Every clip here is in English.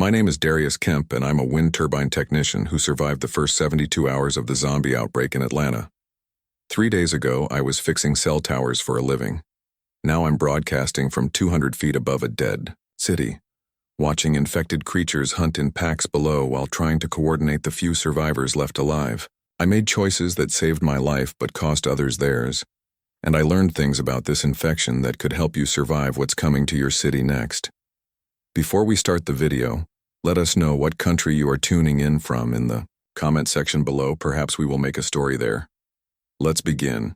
My name is Darius Kemp, and I'm a wind turbine technician who survived the first 72 hours of the zombie outbreak in Atlanta. 3 days ago, I was fixing cell towers for a living. Now I'm broadcasting from 200 feet above a dead city, watching infected creatures hunt in packs below while trying to coordinate the few survivors left alive. I made choices that saved my life but cost others theirs, and I learned things about this infection that could help you survive what's coming to your city next. Before we start the video, let us know what country you are tuning in from in the comment section below. Perhaps we will make a story there. Let's begin.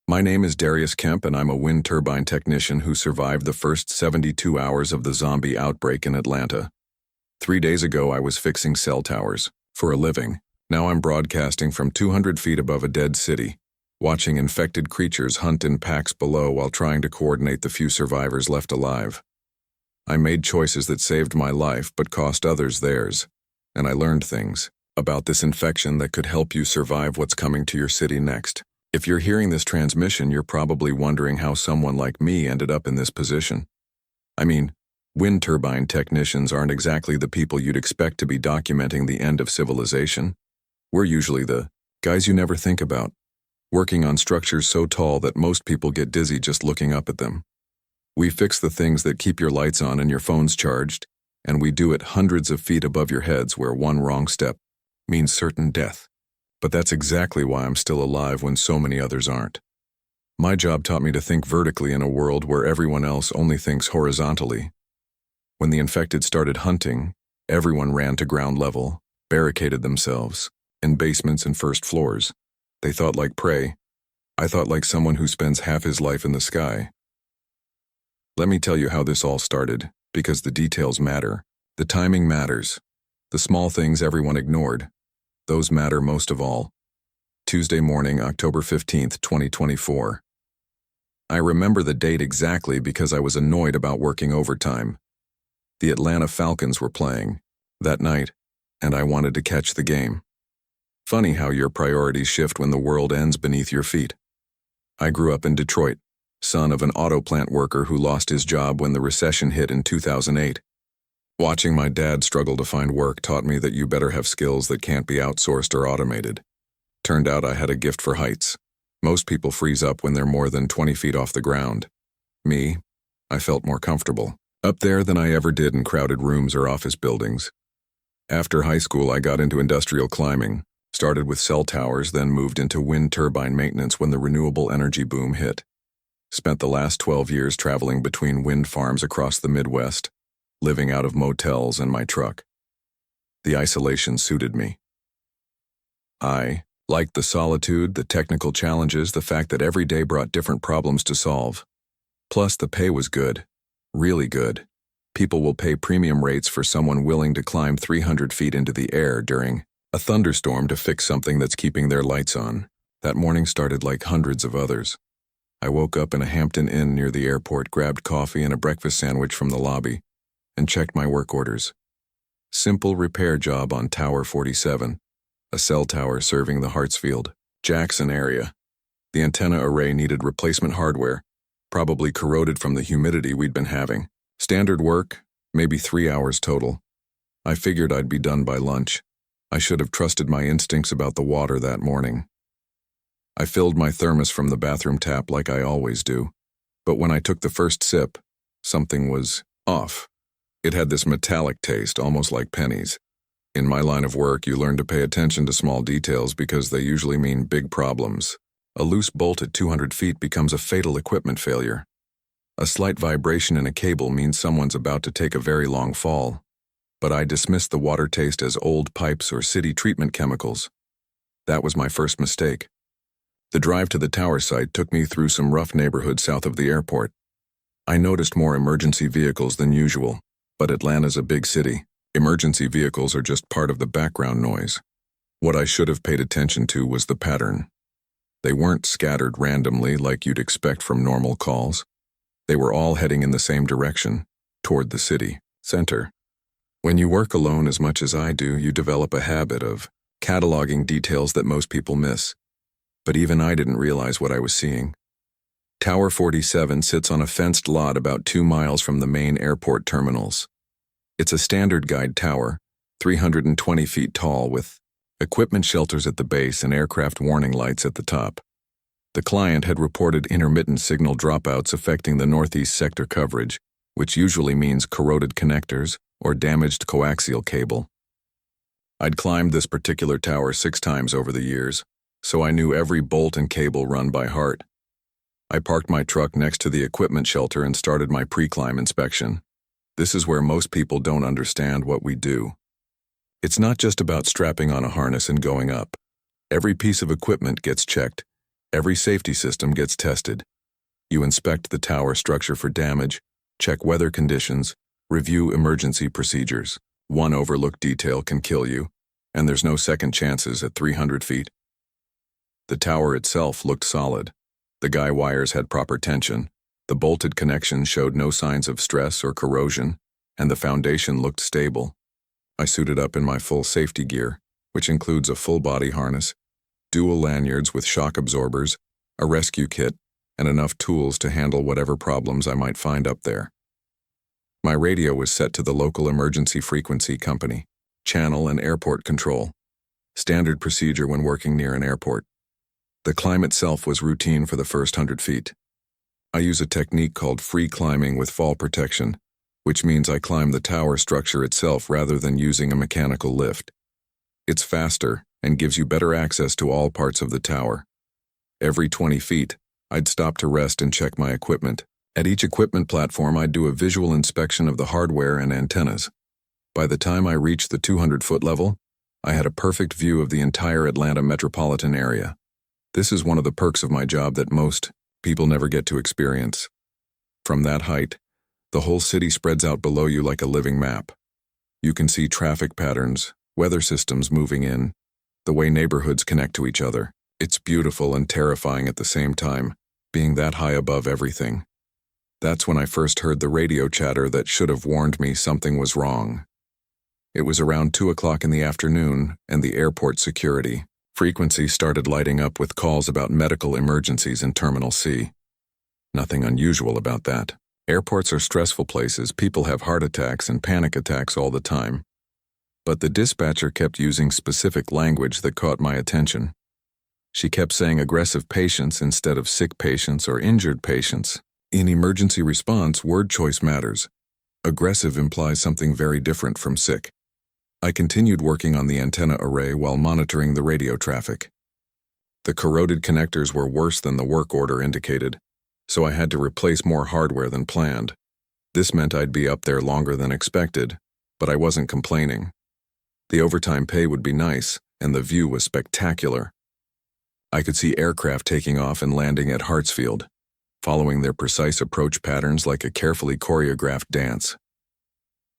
My name is Darius Kemp, and I'm a wind turbine technician who survived the first 72 hours of the zombie outbreak in Atlanta. 3 days ago, I was fixing cell towers for a living. Now I'm broadcasting from 200 feet above a dead city, watching infected creatures hunt in packs below while trying to coordinate the few survivors left alive. I made choices that saved my life but cost others theirs, and I learned things about this infection that could help you survive what's coming to your city next. If you're hearing this transmission, you're probably wondering how someone like me ended up in this position. I mean, wind turbine technicians aren't exactly the people you'd expect to be documenting the end of civilization. We're usually the guys you never think about, working on structures so tall that most people get dizzy just looking up at them. We fix the things that keep your lights on and your phones charged, and we do it hundreds of feet above your heads where one wrong step means certain death. But that's exactly why I'm still alive when so many others aren't. My job taught me to think vertically in a world where everyone else only thinks horizontally. When the infected started hunting, everyone ran to ground level, barricaded themselves in basements and first floors. They thought like prey. I thought like someone who spends half his life in the sky. Let me tell you how this all started, because the details matter. The timing matters. The small things everyone ignored, those matter most of all. Tuesday morning, October 15th, 2024. I remember the date exactly because I was annoyed about working overtime. The Atlanta Falcons were playing that night, and I wanted to catch the game. Funny how your priorities shift when the world ends beneath your feet. I grew up in Detroit, son of an auto plant worker who lost his job when the recession hit in 2008. Watching my dad struggle to find work taught me that you better have skills that can't be outsourced or automated. Turned out I had a gift for heights. Most people freeze up when they're more than 20 feet off the ground. Me, I felt more comfortable up there than I ever did in crowded rooms or office buildings. After high school, I got into industrial climbing. Started with cell towers, then moved into wind turbine maintenance when the renewable energy boom hit. Spent the last 12 years traveling between wind farms across the Midwest, living out of motels and my truck. The isolation suited me. I liked the solitude, the technical challenges, the fact that every day brought different problems to solve. Plus, the pay was good, really good. People will pay premium rates for someone willing to climb 300 feet into the air during a thunderstorm to fix something that's keeping their lights on. That morning started like hundreds of others. I woke up in a Hampton Inn near the airport, grabbed coffee and a breakfast sandwich from the lobby, and checked my work orders. Simple repair job on Tower 47, a cell tower serving the Hartsfield, Jackson area. The antenna array needed replacement hardware, probably corroded from the humidity we'd been having. Standard work, maybe 3 hours total. I figured I'd be done by lunch. I should have trusted my instincts about the water that morning. I filled my thermos from the bathroom tap like I always do, but when I took the first sip, something was off. It had this metallic taste, almost like pennies. In my line of work, you learn to pay attention to small details because they usually mean big problems. A loose bolt at 200 feet becomes a fatal equipment failure. A slight vibration in a cable means someone's about to take a very long fall. But I dismissed the water taste as old pipes or city treatment chemicals. That was my first mistake. The drive to the tower site took me through some rough neighborhoods south of the airport. I noticed more emergency vehicles than usual, but Atlanta's a big city. Emergency vehicles are just part of the background noise. What I should have paid attention to was the pattern. They weren't scattered randomly like you'd expect from normal calls. They were all heading in the same direction, toward the city center. When you work alone as much as I do, you develop a habit of cataloging details that most people miss. But even I didn't realize what I was seeing. Tower 47 sits on a fenced lot about 2 miles from the main airport terminals. It's a standard guide tower, 320 feet tall, with equipment shelters at the base and aircraft warning lights at the top. The client had reported intermittent signal dropouts affecting the northeast sector coverage, which usually means corroded connectors or damaged coaxial cable. I'd climbed this particular tower 6 times over the years, so I knew every bolt and cable run by heart. I parked my truck next to the equipment shelter and started my pre-climb inspection. This is where most people don't understand what we do. It's not just about strapping on a harness and going up. Every piece of equipment gets checked. Every safety system gets tested. You inspect the tower structure for damage, check weather conditions, review emergency procedures. One overlooked detail can kill you, and there's no second chances at 300 feet. The tower itself looked solid. The guy wires had proper tension. The bolted connections showed no signs of stress or corrosion, and the foundation looked stable. I suited up in my full safety gear, which includes a full-body harness, dual lanyards with shock absorbers, a rescue kit, and enough tools to handle whatever problems I might find up there. My radio was set to the local emergency frequency company, channel and airport control, standard procedure when working near an airport. The climb itself was routine for the first 100 feet. I use a technique called free climbing with fall protection, which means I climb the tower structure itself rather than using a mechanical lift. It's faster and gives you better access to all parts of the tower. Every 20 feet, I'd stop to rest and check my equipment. At each equipment platform, I'd do a visual inspection of the hardware and antennas. By the time I reached the 200-foot level, I had a perfect view of the entire Atlanta metropolitan area. This is one of the perks of my job that most people never get to experience. From that height, the whole city spreads out below you like a living map. You can see traffic patterns, weather systems moving in, the way neighborhoods connect to each other. It's beautiful and terrifying at the same time, being that high above everything. That's when I first heard the radio chatter that should have warned me something was wrong. It was around 2 o'clock in the afternoon, and the airport security frequency started lighting up with calls about medical emergencies in Terminal C. Nothing unusual about that. Airports are stressful places. People have heart attacks and panic attacks all the time. But the dispatcher kept using specific language that caught my attention. She kept saying aggressive patients instead of sick patients or injured patients. In emergency response, word choice matters. Aggressive implies something very different from sick. I continued working on the antenna array while monitoring the radio traffic. The corroded connectors were worse than the work order indicated, so I had to replace more hardware than planned. This meant I'd be up there longer than expected, but I wasn't complaining. The overtime pay would be nice, and the view was spectacular. I could see aircraft taking off and landing at Hartsfield, following their precise approach patterns like a carefully choreographed dance.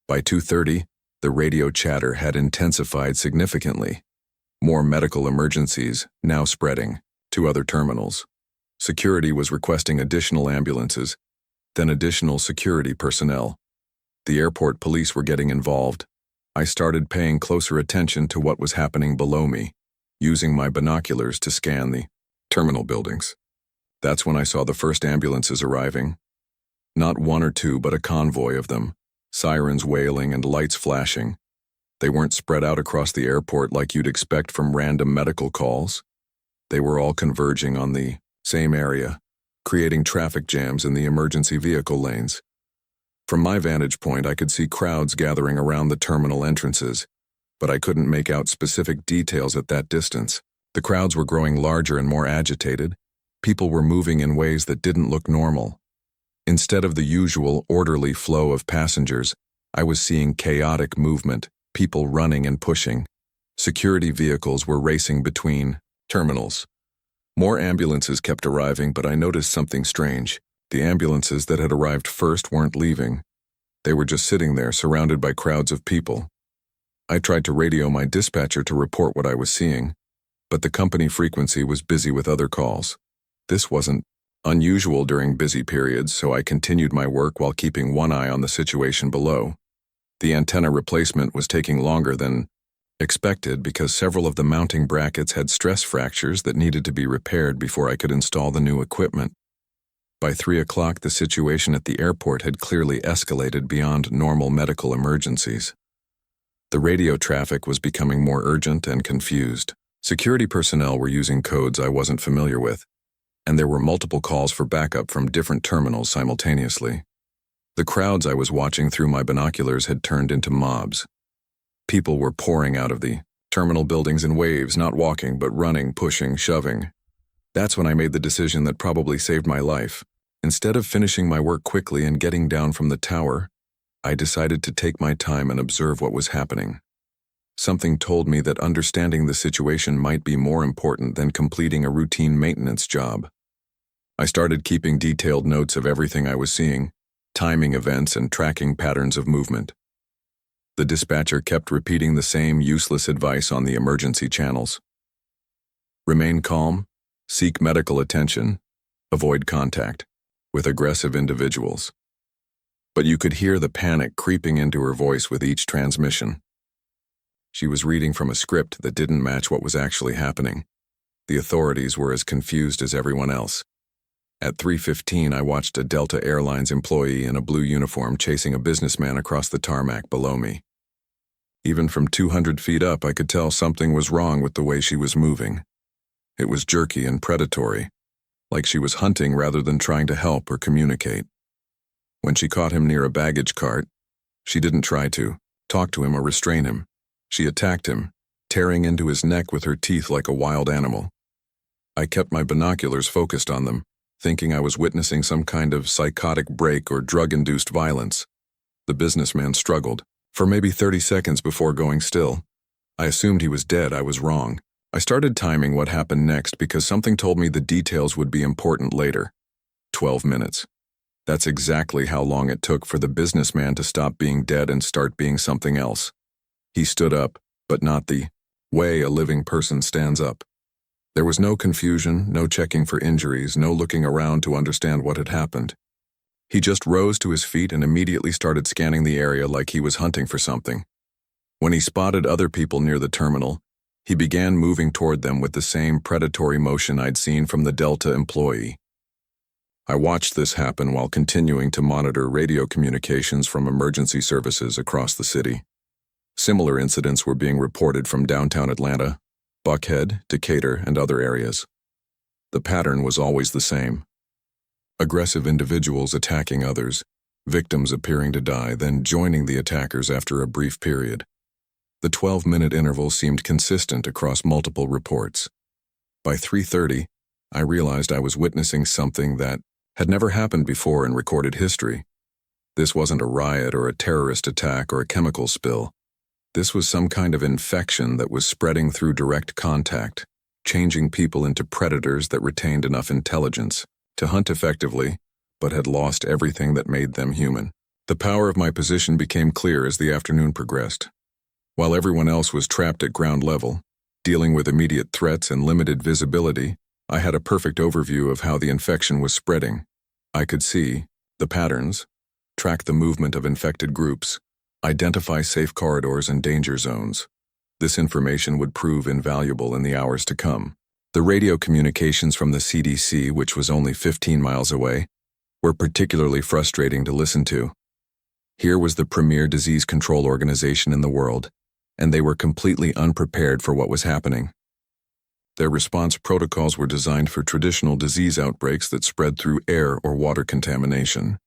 By 2:30, the radio chatter had intensified significantly. More medical emergencies now spreading to other terminals. Security was requesting additional ambulances, then additional security personnel. The airport police were getting involved. I started paying closer attention to what was happening below me, using my binoculars to scan the terminal buildings. That's when I saw the first ambulances arriving. Not one or two, but a convoy of them, sirens wailing and lights flashing. They weren't spread out across the airport like you'd expect from random medical calls. They were all converging on the same area, creating traffic jams in the emergency vehicle lanes. From my vantage point, I could see crowds gathering around the terminal entrances, but I couldn't make out specific details at that distance. The crowds were growing larger and more agitated. People were moving in ways that didn't look normal. Instead of the usual orderly flow of passengers, I was seeing chaotic movement, people running and pushing. Security vehicles were racing between terminals. More ambulances kept arriving, but I noticed something strange. The ambulances that had arrived first weren't leaving. They were just sitting there, surrounded by crowds of people. I tried to radio my dispatcher to report what I was seeing, but the company frequency was busy with other calls. This wasn't unusual during busy periods, so I continued my work while keeping one eye on the situation below. The antenna replacement was taking longer than expected because several of the mounting brackets had stress fractures that needed to be repaired before I could install the new equipment. By 3 o'clock, the situation at the airport had clearly escalated beyond normal medical emergencies. The radio traffic was becoming more urgent and confused. Security personnel were using codes I wasn't familiar with, and there were multiple calls for backup from different terminals simultaneously. The crowds I was watching through my binoculars had turned into mobs. People were pouring out of the terminal buildings in waves, not walking, but running, pushing, shoving. That's when I made the decision that probably saved my life. Instead of finishing my work quickly and getting down from the tower, I decided to take my time and observe what was happening. Something told me that understanding the situation might be more important than completing a routine maintenance job. I started keeping detailed notes of everything I was seeing, timing events and tracking patterns of movement. The dispatcher kept repeating the same useless advice on the emergency channels. Remain calm, seek medical attention, avoid contact with aggressive individuals. But you could hear the panic creeping into her voice with each transmission. She was reading from a script that didn't match what was actually happening. The authorities were as confused as everyone else. At 3:15, I watched a Delta Airlines employee in a blue uniform chasing a businessman across the tarmac below me. Even from 200 feet up, I could tell something was wrong with the way she was moving. It was jerky and predatory, like she was hunting rather than trying to help or communicate. When she caught him near a baggage cart, she didn't try to talk to him or restrain him. She attacked him, tearing into his neck with her teeth like a wild animal. I kept my binoculars focused on them, thinking I was witnessing some kind of psychotic break or drug-induced violence. The businessman struggled for maybe 30 seconds before going still. I assumed he was dead. I was wrong. I started timing what happened next because something told me the details would be important later. 12 minutes. That's exactly how long it took for the businessman to stop being dead and start being something else. He stood up, but not the way a living person stands up. There was no confusion, no checking for injuries, no looking around to understand what had happened. He just rose to his feet and immediately started scanning the area like he was hunting for something. When he spotted other people near the terminal, he began moving toward them with the same predatory motion I'd seen from the Delta employee. I watched this happen while continuing to monitor radio communications from emergency services across the city. Similar incidents were being reported from downtown Atlanta, Buckhead, Decatur, and other areas. The pattern was always the same. Aggressive individuals attacking others, victims appearing to die, then joining the attackers after a brief period. The 12-minute interval seemed consistent across multiple reports. By 3:30, I realized I was witnessing something that had never happened before in recorded history. This wasn't a riot or a terrorist attack or a chemical spill. This was some kind of infection that was spreading through direct contact, changing people into predators that retained enough intelligence to hunt effectively, but had lost everything that made them human. The power of my position became clear as the afternoon progressed. While everyone else was trapped at ground level, dealing with immediate threats and limited visibility, I had a perfect overview of how the infection was spreading. I could see the patterns, track the movement of infected groups, identify safe corridors and danger zones. This information would prove invaluable in the hours to come. The radio communications from the CDC, which was only 15 miles away, were particularly frustrating to listen to. Here was the premier disease control organization in the world, and they were completely unprepared for what was happening. Their response protocols were designed for traditional disease outbreaks that spread through air or water contamination.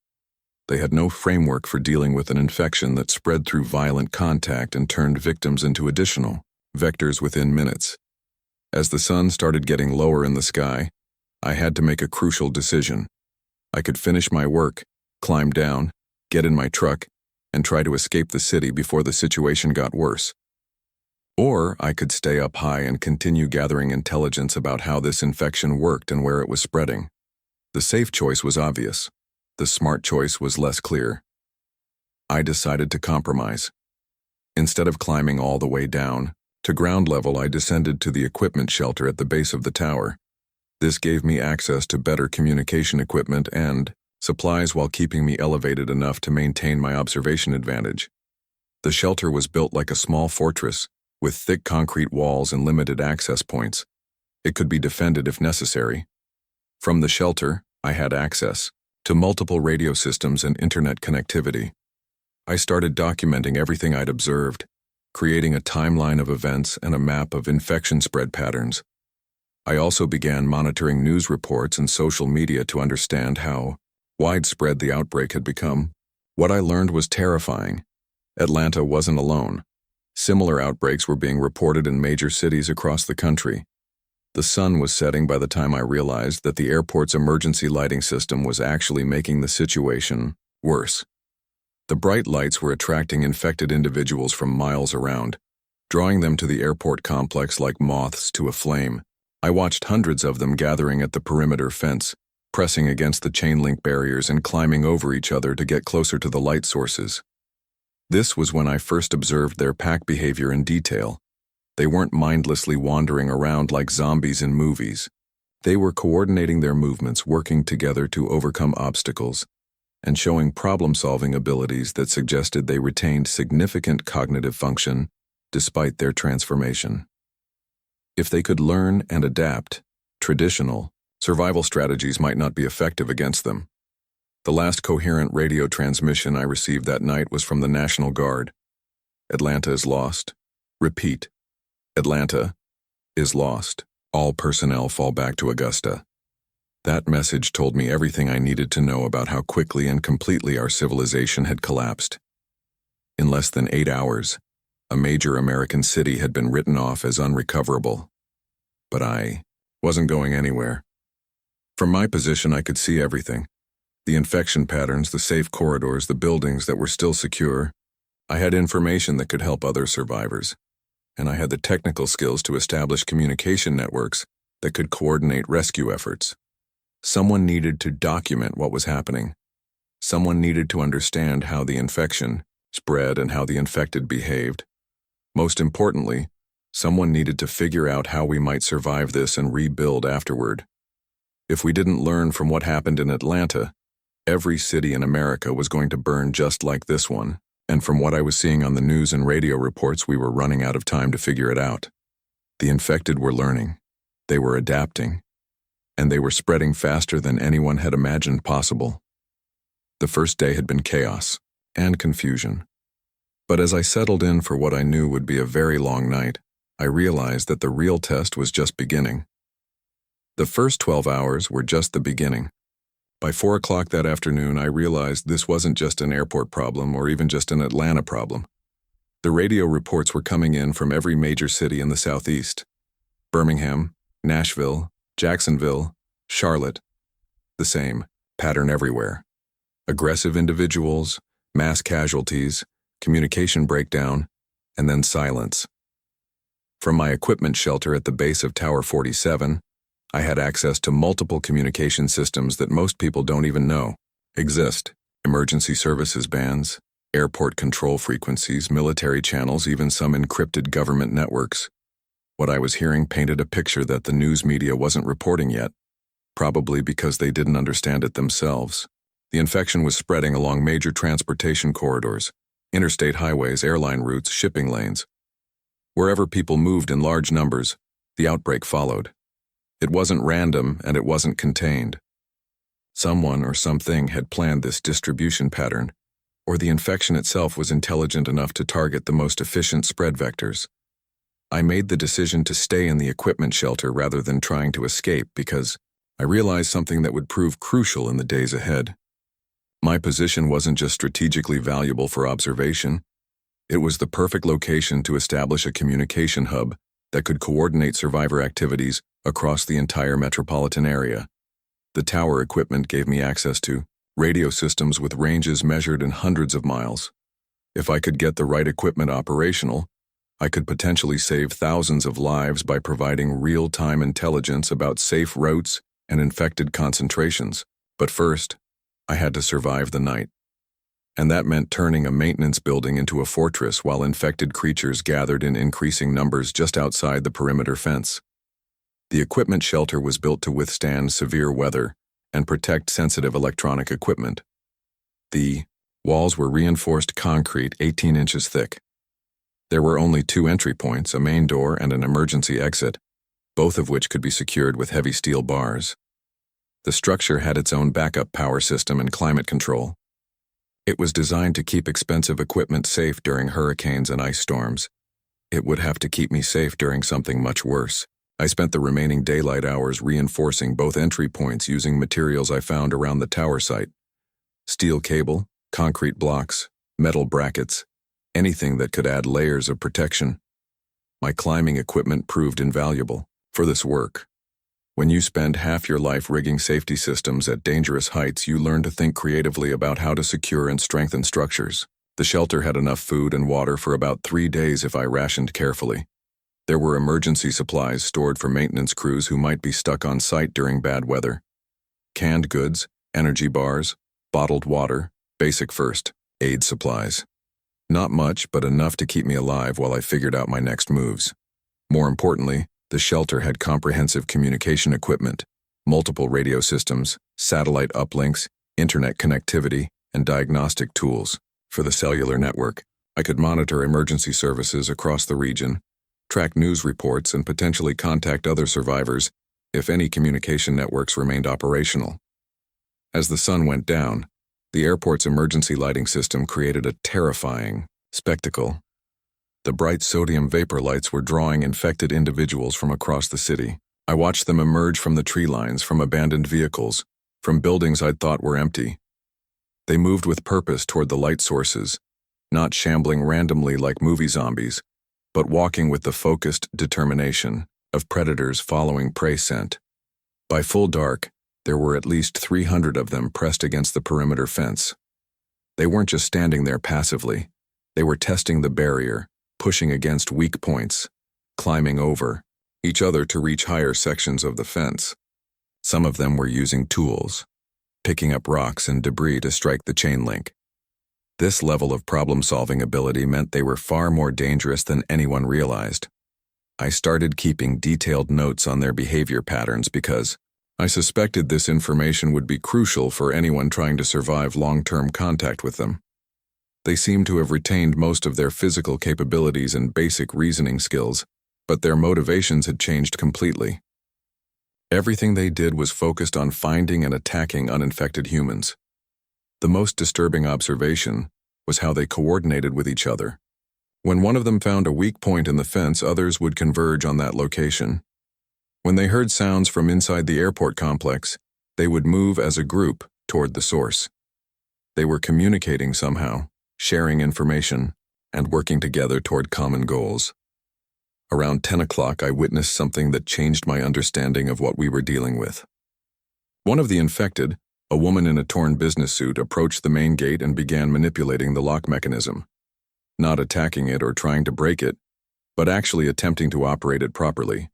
They had no framework for dealing with an infection that spread through violent contact and turned victims into additional vectors within minutes. As the sun started getting lower in the sky, I had to make a crucial decision. I could finish my work, climb down, get in my truck, and try to escape the city before the situation got worse. Or I could stay up high and continue gathering intelligence about how this infection worked and where it was spreading. The safe choice was obvious. The smart choice was less clear. I decided to compromise. Instead of climbing all the way down to ground level, I descended to the equipment shelter at the base of the tower. This gave me access to better communication equipment and supplies while keeping me elevated enough to maintain my observation advantage. The shelter was built like a small fortress, with thick concrete walls and limited access points. It could be defended if necessary. From the shelter, I had access to multiple radio systems and internet connectivity. I started documenting everything I'd observed, creating a timeline of events and a map of infection spread patterns. I also began monitoring news reports and social media to understand how widespread the outbreak had become. What I learned was terrifying. Atlanta wasn't alone. Similar outbreaks were being reported in major cities across the country. The sun was setting by the time I realized that the airport's emergency lighting system was actually making the situation worse. The bright lights were attracting infected individuals from miles around, drawing them to the airport complex like moths to a flame. I watched hundreds of them gathering at the perimeter fence, pressing against the chain-link barriers and climbing over each other to get closer to the light sources. This was when I first observed their pack behavior in detail. They weren't mindlessly wandering around like zombies in movies. They were coordinating their movements, working together to overcome obstacles, and showing problem-solving abilities that suggested they retained significant cognitive function despite their transformation. If they could learn and adapt, traditional survival strategies might not be effective against them. The last coherent radio transmission I received that night was from the National Guard. Atlanta is lost. Repeat. Atlanta is lost. All personnel fall back to Augusta. That message told me everything I needed to know about how quickly and completely our civilization had collapsed. In less than 8 hours, a major American city had been written off as unrecoverable. But I wasn't going anywhere. From my position, I could see everything. The infection patterns, the safe corridors, the buildings that were still secure. I had information that could help other survivors. And I had the technical skills to establish communication networks that could coordinate rescue efforts. Someone needed to document what was happening. Someone needed to understand how the infection spread and how the infected behaved. Most importantly, someone needed to figure out how we might survive this and rebuild afterward. If we didn't learn from what happened in Atlanta, every city in America was going to burn just like this one, and from what I was seeing on the news and radio reports, we were running out of time to figure it out. The infected were learning, they were adapting, and they were spreading faster than anyone had imagined possible. The first day had been chaos and confusion. But as I settled in for what I knew would be a very long night, I realized that the real test was just beginning. The first 12 hours were just the beginning. By 4 o'clock that afternoon, I realized this wasn't just an airport problem or even just an Atlanta problem. The radio reports were coming in from every major city in the Southeast. Birmingham, Nashville, Jacksonville, Charlotte. The same pattern everywhere. Aggressive individuals, mass casualties, communication breakdown, and then silence. From my equipment shelter at the base of Tower 47, I had access to multiple communication systems that most people don't even know exist. Emergency services bands, airport control frequencies, military channels, even some encrypted government networks. What I was hearing painted a picture that the news media wasn't reporting yet, probably because they didn't understand it themselves. The infection was spreading along major transportation corridors, interstate highways, airline routes, shipping lanes. Wherever people moved in large numbers, the outbreak followed. It wasn't random and it wasn't contained. Someone or something had planned this distribution pattern, or the infection itself was intelligent enough to target the most efficient spread vectors. I made the decision to stay in the equipment shelter rather than trying to escape because I realized something that would prove crucial in the days ahead. My position wasn't just strategically valuable for observation. It was the perfect location to establish a communication hub that could coordinate survivor activities across the entire metropolitan area. The tower equipment gave me access to radio systems with ranges measured in hundreds of miles. If I could get the right equipment operational, I could potentially save thousands of lives by providing real-time intelligence about safe routes and infected concentrations. But first, I had to survive the night. And that meant turning a maintenance building into a fortress while infected creatures gathered in increasing numbers just outside the perimeter fence. The equipment shelter was built to withstand severe weather and protect sensitive electronic equipment. The walls were reinforced concrete 18 inches thick. There were only 2 entry points, a main door and an emergency exit, both of which could be secured with heavy steel bars. The structure had its own backup power system and climate control. It was designed to keep expensive equipment safe during hurricanes and ice storms. It would have to keep me safe during something much worse. I spent the remaining daylight hours reinforcing both entry points using materials I found around the tower site. Steel cable, concrete blocks, metal brackets, anything that could add layers of protection. My climbing equipment proved invaluable for this work. When you spend half your life rigging safety systems at dangerous heights, you learn to think creatively about how to secure and strengthen structures. The shelter had enough food and water for about 3 days if I rationed carefully. There were emergency supplies stored for maintenance crews who might be stuck on site during bad weather. Canned goods, energy bars, bottled water, basic first aid supplies. Not much, but enough to keep me alive while I figured out my next moves. More importantly, the shelter had comprehensive communication equipment, multiple radio systems, satellite uplinks, internet connectivity, and diagnostic tools. For the cellular network, I could monitor emergency services across the region, track news reports, and potentially contact other survivors if any communication networks remained operational. As the sun went down, the airport's emergency lighting system created a terrifying spectacle. The bright sodium vapor lights were drawing infected individuals from across the city. I watched them emerge from the tree lines, from abandoned vehicles, from buildings I'd thought were empty. They moved with purpose toward the light sources, not shambling randomly like movie zombies, but walking with the focused determination of predators following prey scent. By full dark, there were at least 300 of them pressed against the perimeter fence. They weren't just standing there passively. They were testing the barrier, pushing against weak points, climbing over each other to reach higher sections of the fence. Some of them were using tools, picking up rocks and debris to strike the chain link. This level of problem-solving ability meant they were far more dangerous than anyone realized. I started keeping detailed notes on their behavior patterns because I suspected this information would be crucial for anyone trying to survive long-term contact with them. They seemed to have retained most of their physical capabilities and basic reasoning skills, but their motivations had changed completely. Everything they did was focused on finding and attacking uninfected humans. The most disturbing observation was how they coordinated with each other. When one of them found a weak point in the fence, others would converge on that location. When they heard sounds from inside the airport complex, they would move as a group toward the source. They were communicating somehow, sharing information, and working together toward common goals. Around 10 o'clock, I witnessed something that changed my understanding of what we were dealing with. One of the infected, a woman in a torn business suit, approached the main gate and began manipulating the lock mechanism. Not attacking it or trying to break it, but actually attempting to operate it properly.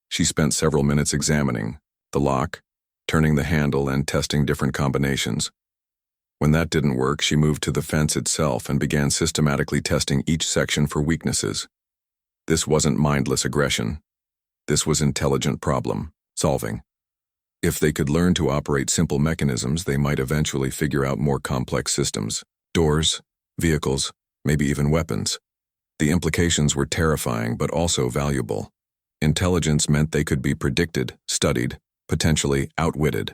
She spent several minutes examining the lock, turning the handle, and testing different combinations. When that didn't work, she moved to the fence itself and began systematically testing each section for weaknesses. This wasn't mindless aggression. This was intelligent problem solving. If they could learn to operate simple mechanisms, they might eventually figure out more complex systems, doors, vehicles, maybe even weapons. The implications were terrifying but also valuable. Intelligence meant they could be predicted, studied, potentially outwitted.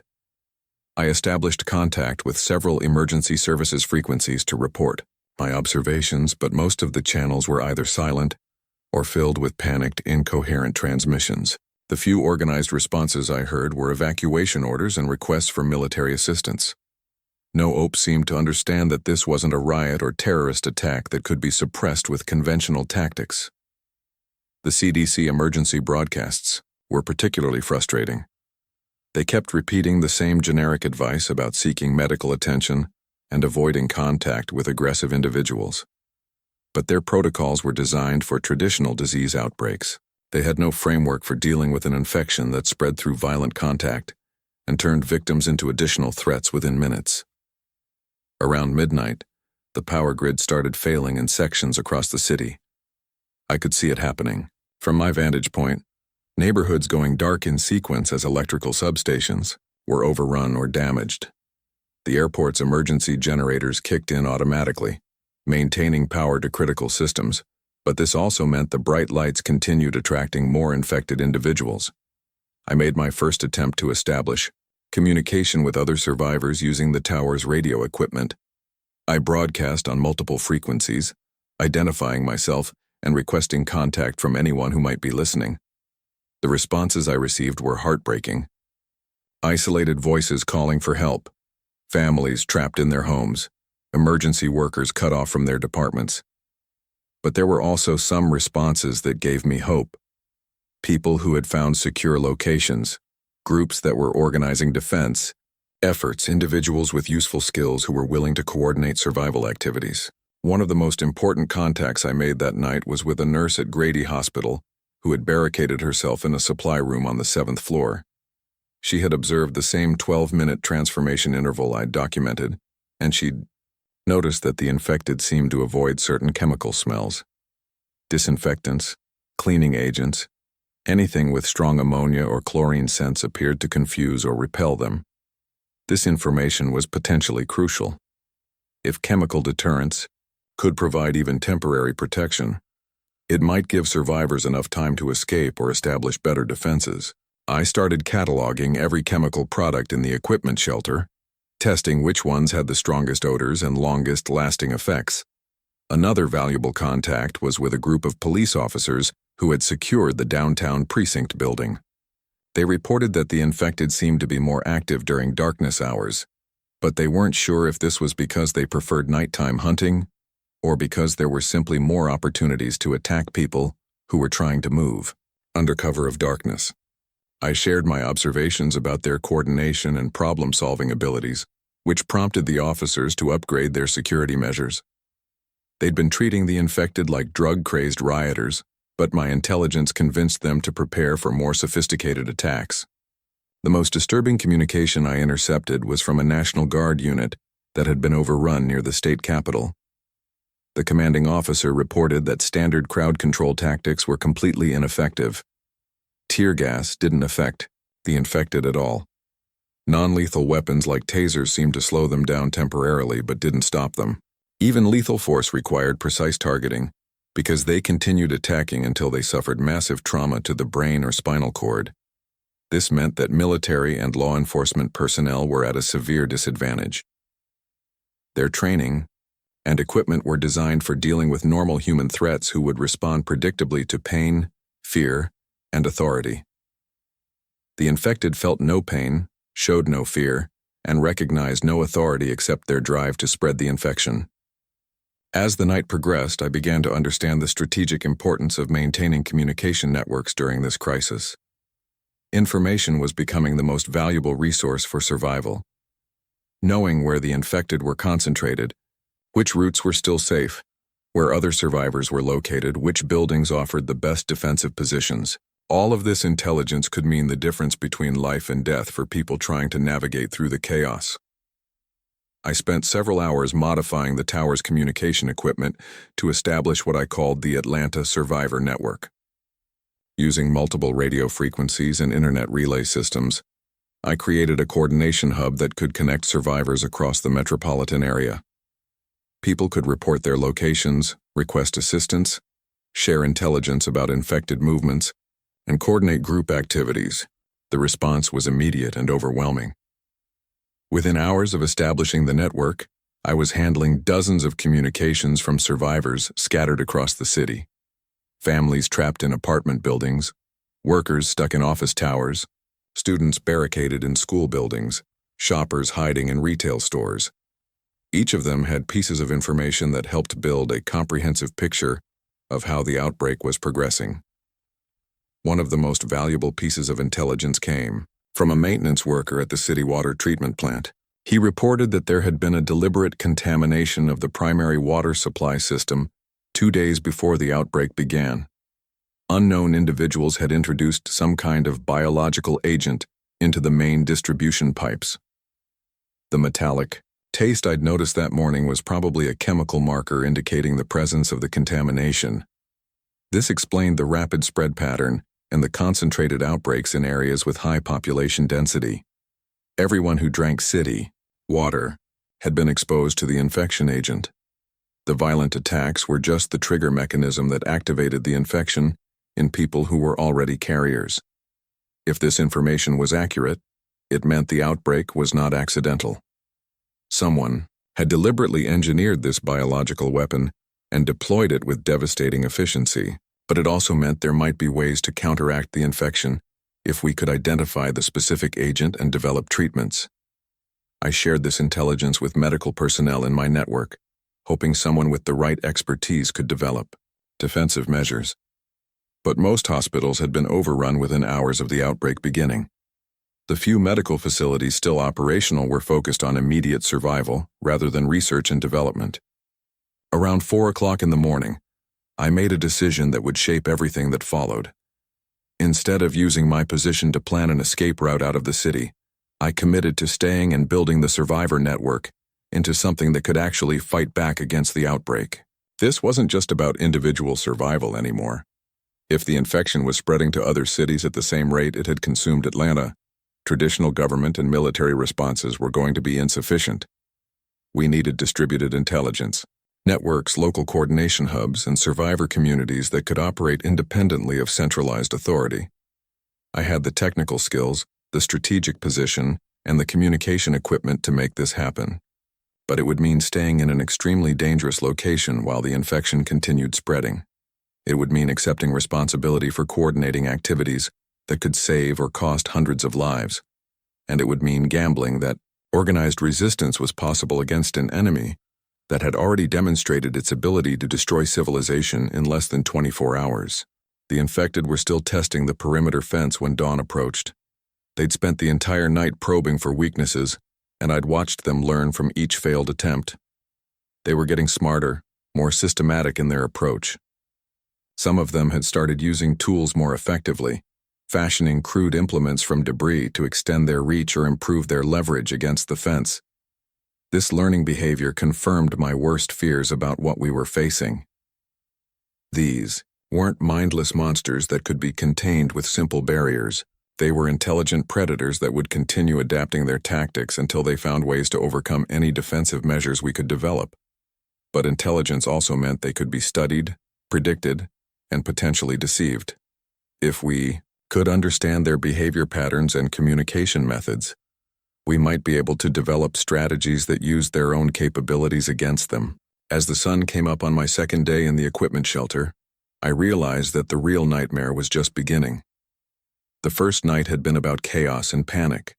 I established contact with several emergency services frequencies to report my observations, but most of the channels were either silent or filled with panicked, incoherent transmissions. The few organized responses I heard were evacuation orders and requests for military assistance. No OPE seemed to understand that this wasn't a riot or terrorist attack that could be suppressed with conventional tactics. The CDC emergency broadcasts were particularly frustrating. They kept repeating the same generic advice about seeking medical attention and avoiding contact with aggressive individuals. But their protocols were designed for traditional disease outbreaks. They had no framework for dealing with an infection that spread through violent contact and turned victims into additional threats within minutes. Around midnight, the power grid started failing in sections across the city. I could see it happening. From my vantage point, neighborhoods going dark in sequence as electrical substations were overrun or damaged. The airport's emergency generators kicked in automatically, maintaining power to critical systems, but this also meant the bright lights continued attracting more infected individuals. I made my first attempt to establish communication with other survivors using the tower's radio equipment. I broadcast on multiple frequencies, identifying myself and requesting contact from anyone who might be listening. The responses I received were heartbreaking. Isolated voices calling for help, families trapped in their homes, emergency workers cut off from their departments. But there were also some responses that gave me hope. People who had found secure locations, groups that were organizing defense efforts, individuals with useful skills who were willing to coordinate survival activities. One of the most important contacts I made that night was with a nurse at Grady Hospital who had barricaded herself in a supply room on the 7th floor. She had observed the same 12-minute transformation interval I'd documented, and she'd noticed that the infected seemed to avoid certain chemical smells. Disinfectants, cleaning agents, anything with strong ammonia or chlorine scents appeared to confuse or repel them. This information was potentially crucial. If chemical deterrents could provide even temporary protection, it might give survivors enough time to escape or establish better defenses. I started cataloging every chemical product in the equipment shelter, testing which ones had the strongest odors and longest-lasting effects. Another valuable contact was with a group of police officers who had secured the downtown precinct building. They reported that the infected seemed to be more active during darkness hours, but they weren't sure if this was because they preferred nighttime hunting or because there were simply more opportunities to attack people who were trying to move under cover of darkness. I shared my observations about their coordination and problem-solving abilities, which prompted the officers to upgrade their security measures. They'd been treating the infected like drug-crazed rioters, but my intelligence convinced them to prepare for more sophisticated attacks. The most disturbing communication I intercepted was from a National Guard unit that had been overrun near the state capitol. The commanding officer reported that standard crowd control tactics were completely ineffective. Tear gas didn't affect the infected at all. Non-lethal weapons like tasers seemed to slow them down temporarily but didn't stop them. Even lethal force required precise targeting, because they continued attacking until they suffered massive trauma to the brain or spinal cord. This meant that military and law enforcement personnel were at a severe disadvantage. Their training and equipment were designed for dealing with normal human threats who would respond predictably to pain, fear, and authority. The infected felt no pain, showed no fear, and recognized no authority except their drive to spread the infection. As the night progressed, I began to understand the strategic importance of maintaining communication networks during this crisis. Information was becoming the most valuable resource for survival. Knowing where the infected were concentrated, which routes were still safe, where other survivors were located, which buildings offered the best defensive positions. All of this intelligence could mean the difference between life and death for people trying to navigate through the chaos. I spent several hours modifying the tower's communication equipment to establish what I called the Atlanta Survivor Network. Using multiple radio frequencies and internet relay systems, I created a coordination hub that could connect survivors across the metropolitan area. People could report their locations, request assistance, share intelligence about infected movements, and coordinate group activities. The response was immediate and overwhelming. Within hours of establishing the network, I was handling dozens of communications from survivors scattered across the city. Families trapped in apartment buildings, workers stuck in office towers, students barricaded in school buildings, shoppers hiding in retail stores. Each of them had pieces of information that helped build a comprehensive picture of how the outbreak was progressing. One of the most valuable pieces of intelligence came from a maintenance worker at the city water treatment plant. He reported that there had been a deliberate contamination of the primary water supply system 2 days before the outbreak began. Unknown individuals had introduced some kind of biological agent into the main distribution pipes. The metallic taste I'd noticed that morning was probably a chemical marker indicating the presence of the contamination. This explained the rapid spread pattern and the concentrated outbreaks in areas with high population density. Everyone who drank city water had been exposed to the infection agent. The violent attacks were just the trigger mechanism that activated the infection in people who were already carriers. If this information was accurate, It meant the outbreak was not accidental. Someone had deliberately engineered this biological weapon and deployed it with devastating efficiency, but it also meant there might be ways to counteract the infection if we could identify the specific agent and develop treatments. I shared this intelligence with medical personnel in my network, hoping someone with the right expertise could develop defensive measures. But most hospitals had been overrun within hours of the outbreak beginning. The few medical facilities still operational were focused on immediate survival rather than research and development. Around 4 o'clock in the morning, I made a decision that would shape everything that followed. Instead of using my position to plan an escape route out of the city, I committed to staying and building the survivor network into something that could actually fight back against the outbreak. This wasn't just about individual survival anymore. If the infection was spreading to other cities at the same rate it had consumed Atlanta, traditional government and military responses were going to be insufficient. We needed distributed intelligence, networks, local coordination hubs, and survivor communities that could operate independently of centralized authority. I had the technical skills, the strategic position, and the communication equipment to make this happen. But it would mean staying in an extremely dangerous location while the infection continued spreading. It would mean accepting responsibility for coordinating activities that could save or cost hundreds of lives. And it would mean gambling that organized resistance was possible against an enemy that had already demonstrated its ability to destroy civilization in less than 24 hours. The infected were still testing the perimeter fence when dawn approached. They'd spent the entire night probing for weaknesses, and I'd watched them learn from each failed attempt. They were getting smarter, more systematic in their approach. Some of them had started using tools more effectively, fashioning crude implements from debris to extend their reach or improve their leverage against the fence. This learning behavior confirmed my worst fears about what we were facing. These weren't mindless monsters that could be contained with simple barriers. They were intelligent predators that would continue adapting their tactics until they found ways to overcome any defensive measures we could develop. But intelligence also meant they could be studied, predicted, and potentially deceived. If we could understand their behavior patterns and communication methods, we might be able to develop strategies that used their own capabilities against them. As the sun came up on my second day in the equipment shelter, I realized that the real nightmare was just beginning. The first night had been about chaos and panic.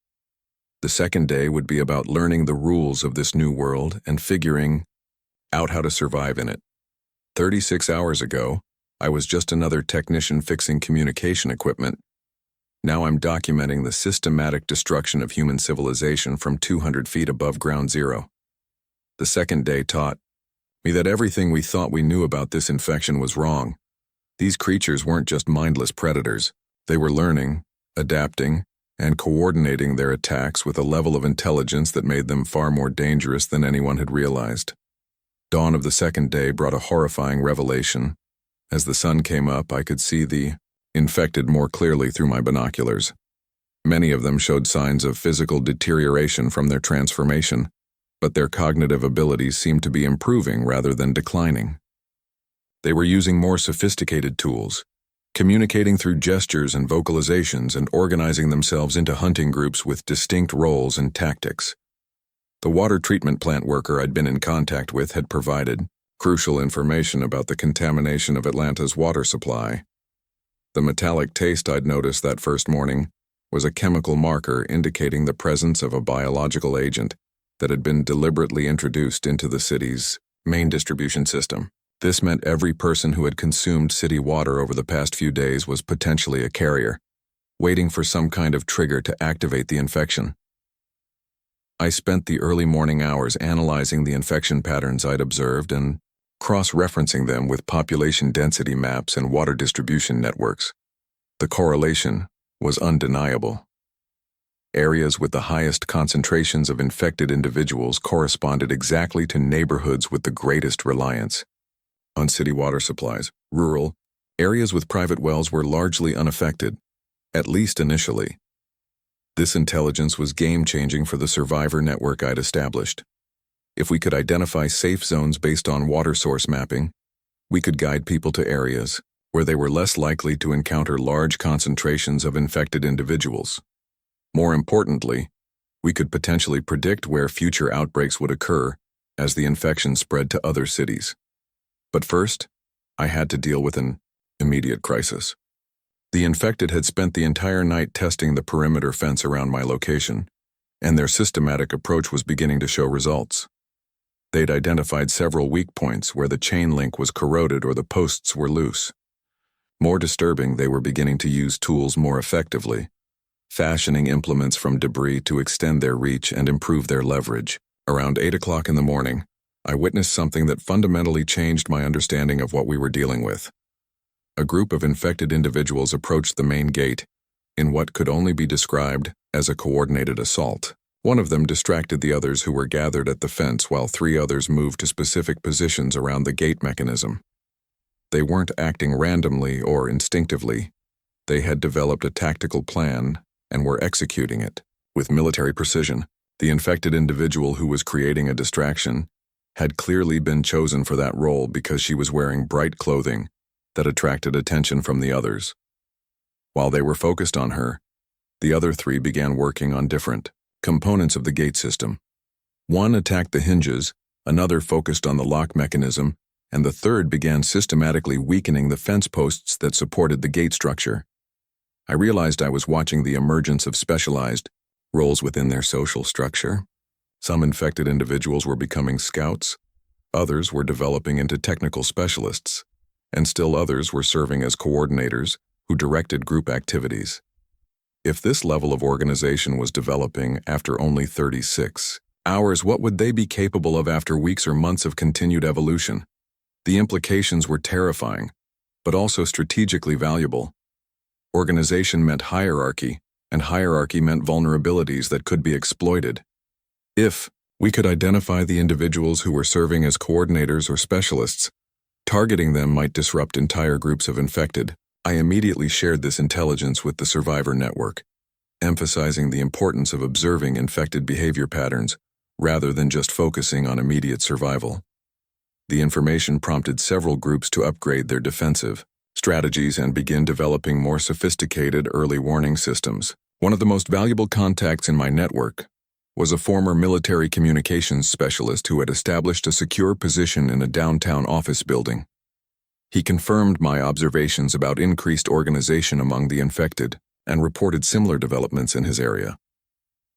The second day would be about learning the rules of this new world and figuring out how to survive in it. 36 hours ago, I was just another technician fixing communication equipment. Now I'm documenting the systematic destruction of human civilization from 200 feet above ground zero. The second day taught me that everything we thought we knew about this infection was wrong. These creatures weren't just mindless predators. They were learning, adapting, and coordinating their attacks with a level of intelligence that made them far more dangerous than anyone had realized. Dawn of the second day brought a horrifying revelation. As the sun came up, I could see the infected more clearly through my binoculars. Many of them showed signs of physical deterioration from their transformation, but their cognitive abilities seemed to be improving rather than declining. They were using more sophisticated tools, communicating through gestures and vocalizations and organizing themselves into hunting groups with distinct roles and tactics. The water treatment plant worker I'd been in contact with had provided crucial information about the contamination of Atlanta's water supply. The metallic taste I'd noticed that first morning was a chemical marker indicating the presence of a biological agent that had been deliberately introduced into the city's main distribution system. This meant every person who had consumed city water over the past few days was potentially a carrier, waiting for some kind of trigger to activate the infection. I spent the early morning hours analyzing the infection patterns I'd observed and cross-referencing them with population density maps and water distribution networks. The correlation was undeniable. Areas with the highest concentrations of infected individuals corresponded exactly to neighborhoods with the greatest reliance on city water supplies. Rural areas with private wells were largely unaffected, at least initially. This intelligence was game-changing for the survivor network I'd established. If we could identify safe zones based on water source mapping, we could guide people to areas where they were less likely to encounter large concentrations of infected individuals. More importantly, we could potentially predict where future outbreaks would occur as the infection spread to other cities. But first, I had to deal with an immediate crisis. The infected had spent the entire night testing the perimeter fence around my location, and their systematic approach was beginning to show results. They'd identified several weak points where the chain link was corroded or the posts were loose. More disturbing, they were beginning to use tools more effectively, fashioning implements from debris to extend their reach and improve their leverage. Around 8 o'clock in the morning, I witnessed something that fundamentally changed my understanding of what we were dealing with. A group of infected individuals approached the main gate in what could only be described as a coordinated assault. One of them distracted the others who were gathered at the fence while 3 others moved to specific positions around the gate mechanism. They weren't acting randomly or instinctively. They had developed a tactical plan and were executing it with military precision. The infected individual who was creating a distraction had clearly been chosen for that role because she was wearing bright clothing that attracted attention from the others. While they were focused on her, the other 3 began working on different components of the gate system. One attacked the hinges, another focused on the lock mechanism, and the third began systematically weakening the fence posts that supported the gate structure. I realized I was watching the emergence of specialized roles within their social structure. Some infected individuals were becoming scouts, others were developing into technical specialists, and still others were serving as coordinators who directed group activities. If this level of organization was developing after only 36 hours, what would they be capable of after weeks or months of continued evolution? The implications were terrifying, but also strategically valuable. Organization meant hierarchy, and hierarchy meant vulnerabilities that could be exploited. If we could identify the individuals who were serving as coordinators or specialists, targeting them might disrupt entire groups of infected. I immediately shared this intelligence with the survivor network, emphasizing the importance of observing infected behavior patterns rather than just focusing on immediate survival. The information prompted several groups to upgrade their defensive strategies and begin developing more sophisticated early warning systems. One of the most valuable contacts in my network was a former military communications specialist who had established a secure position in a downtown office building. He confirmed my observations about increased organization among the infected and reported similar developments in his area.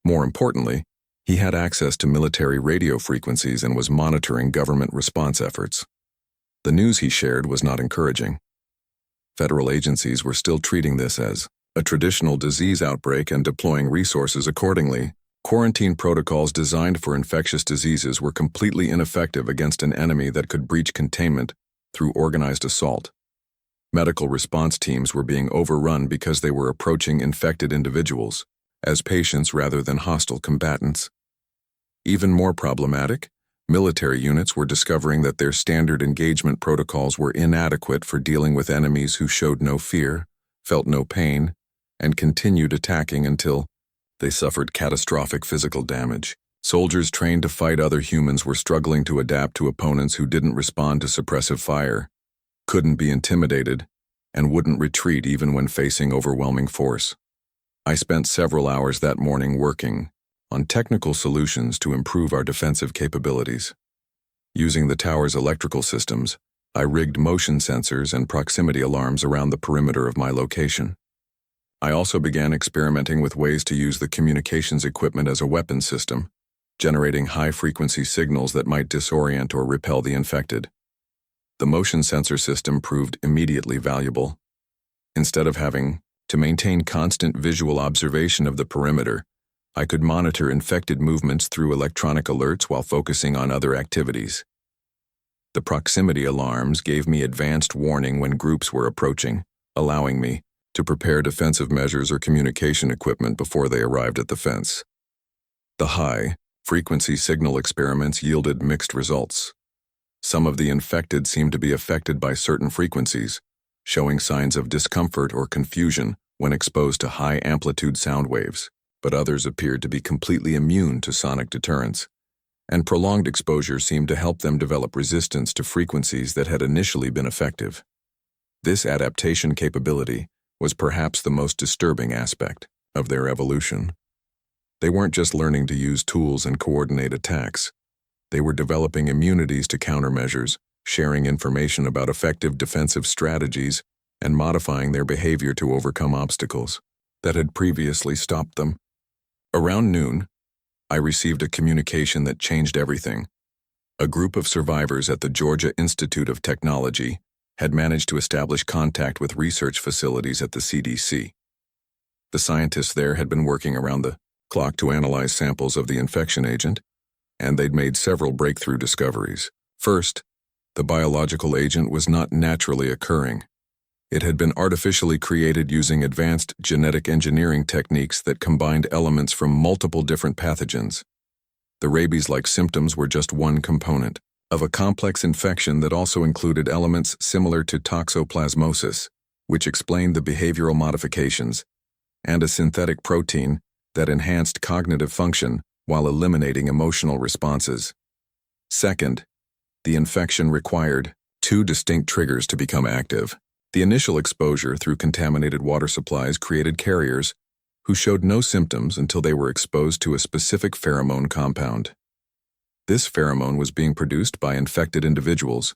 More importantly, he had access to military radio frequencies and was monitoring government response efforts. The news he shared was not encouraging. Federal agencies were still treating this as a traditional disease outbreak and deploying resources accordingly. Quarantine protocols designed for infectious diseases were completely ineffective against an enemy that could breach containment through organized assault. Medical response teams were being overrun because they were approaching infected individuals as patients rather than hostile combatants. Even more problematic, military units were discovering that their standard engagement protocols were inadequate for dealing with enemies who showed no fear, felt no pain, and continued attacking until they suffered catastrophic physical damage. Soldiers trained to fight other humans were struggling to adapt to opponents who didn't respond to suppressive fire, couldn't be intimidated, and wouldn't retreat even when facing overwhelming force. I spent several hours that morning working on technical solutions to improve our defensive capabilities. Using the tower's electrical systems, I rigged motion sensors and proximity alarms around the perimeter of my location. I also began experimenting with ways to use the communications equipment as a weapon system, generating high-frequency signals that might disorient or repel the infected. The motion sensor system proved immediately valuable. Instead of having to maintain constant visual observation of the perimeter, I could monitor infected movements through electronic alerts while focusing on other activities. The proximity alarms gave me advanced warning when groups were approaching, allowing me to prepare defensive measures or communication equipment before they arrived at the fence. The high-frequency signal experiments yielded mixed results. Some of the infected seemed to be affected by certain frequencies, showing signs of discomfort or confusion when exposed to high-amplitude sound waves, but others appeared to be completely immune to sonic deterrence, and prolonged exposure seemed to help them develop resistance to frequencies that had initially been effective. This adaptation capability was perhaps the most disturbing aspect of their evolution. They weren't just learning to use tools and coordinate attacks. They were developing immunities to countermeasures, sharing information about effective defensive strategies, and modifying their behavior to overcome obstacles that had previously stopped them. Around noon, I received a communication that changed everything. A group of survivors at the Georgia Institute of Technology had managed to establish contact with research facilities at the CDC. The scientists there had been working around the clock to analyze samples of the infection agent, and they'd made several breakthrough discoveries. First, the biological agent was not naturally occurring. It had been artificially created using advanced genetic engineering techniques that combined elements from multiple different pathogens. The rabies-like symptoms were just one component of a complex infection that also included elements similar to toxoplasmosis, which explained the behavioral modifications, and a synthetic protein that enhanced cognitive function while eliminating emotional responses. Second, the infection required two distinct triggers to become active. The initial exposure through contaminated water supplies created carriers who showed no symptoms until they were exposed to a specific pheromone compound. This pheromone was being produced by infected individuals,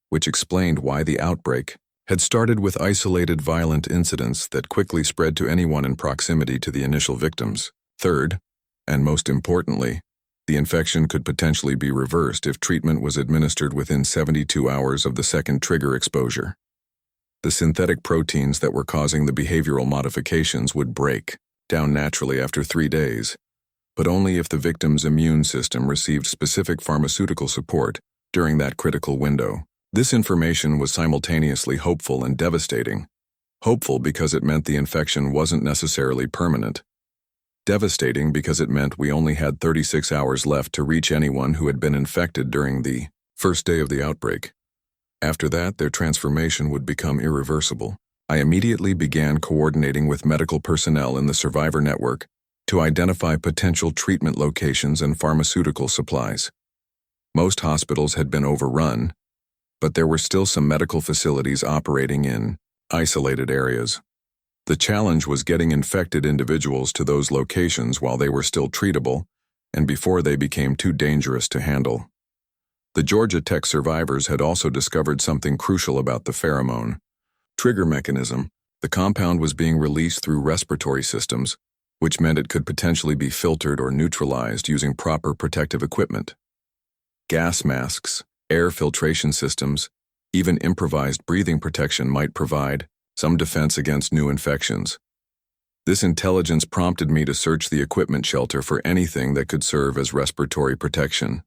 which explained why the outbreak had started with isolated violent incidents that quickly spread to anyone in proximity to the initial victims. Third, and most importantly, the infection could potentially be reversed if treatment was administered within 72 hours of the second trigger exposure. The synthetic proteins that were causing the behavioral modifications would break down naturally after 3 days, but only if the victim's immune system received specific pharmaceutical support during that critical window. This information was simultaneously hopeful and devastating. Hopeful because it meant the infection wasn't necessarily permanent. Devastating because it meant we only had 36 hours left to reach anyone who had been infected during the first day of the outbreak. After that, their transformation would become irreversible. I immediately began coordinating with medical personnel in the survivor network to identify potential treatment locations and pharmaceutical supplies. Most hospitals had been overrun, but there were still some medical facilities operating in isolated areas. The challenge was getting infected individuals to those locations while they were still treatable and before they became too dangerous to handle. The Georgia Tech survivors had also discovered something crucial about the pheromone trigger mechanism. The compound was being released through respiratory systems, which meant it could potentially be filtered or neutralized using proper protective equipment. Gas masks, air filtration systems, even improvised breathing protection might provide some defense against new infections. This intelligence prompted me to search the equipment shelter for anything that could serve as respiratory protection.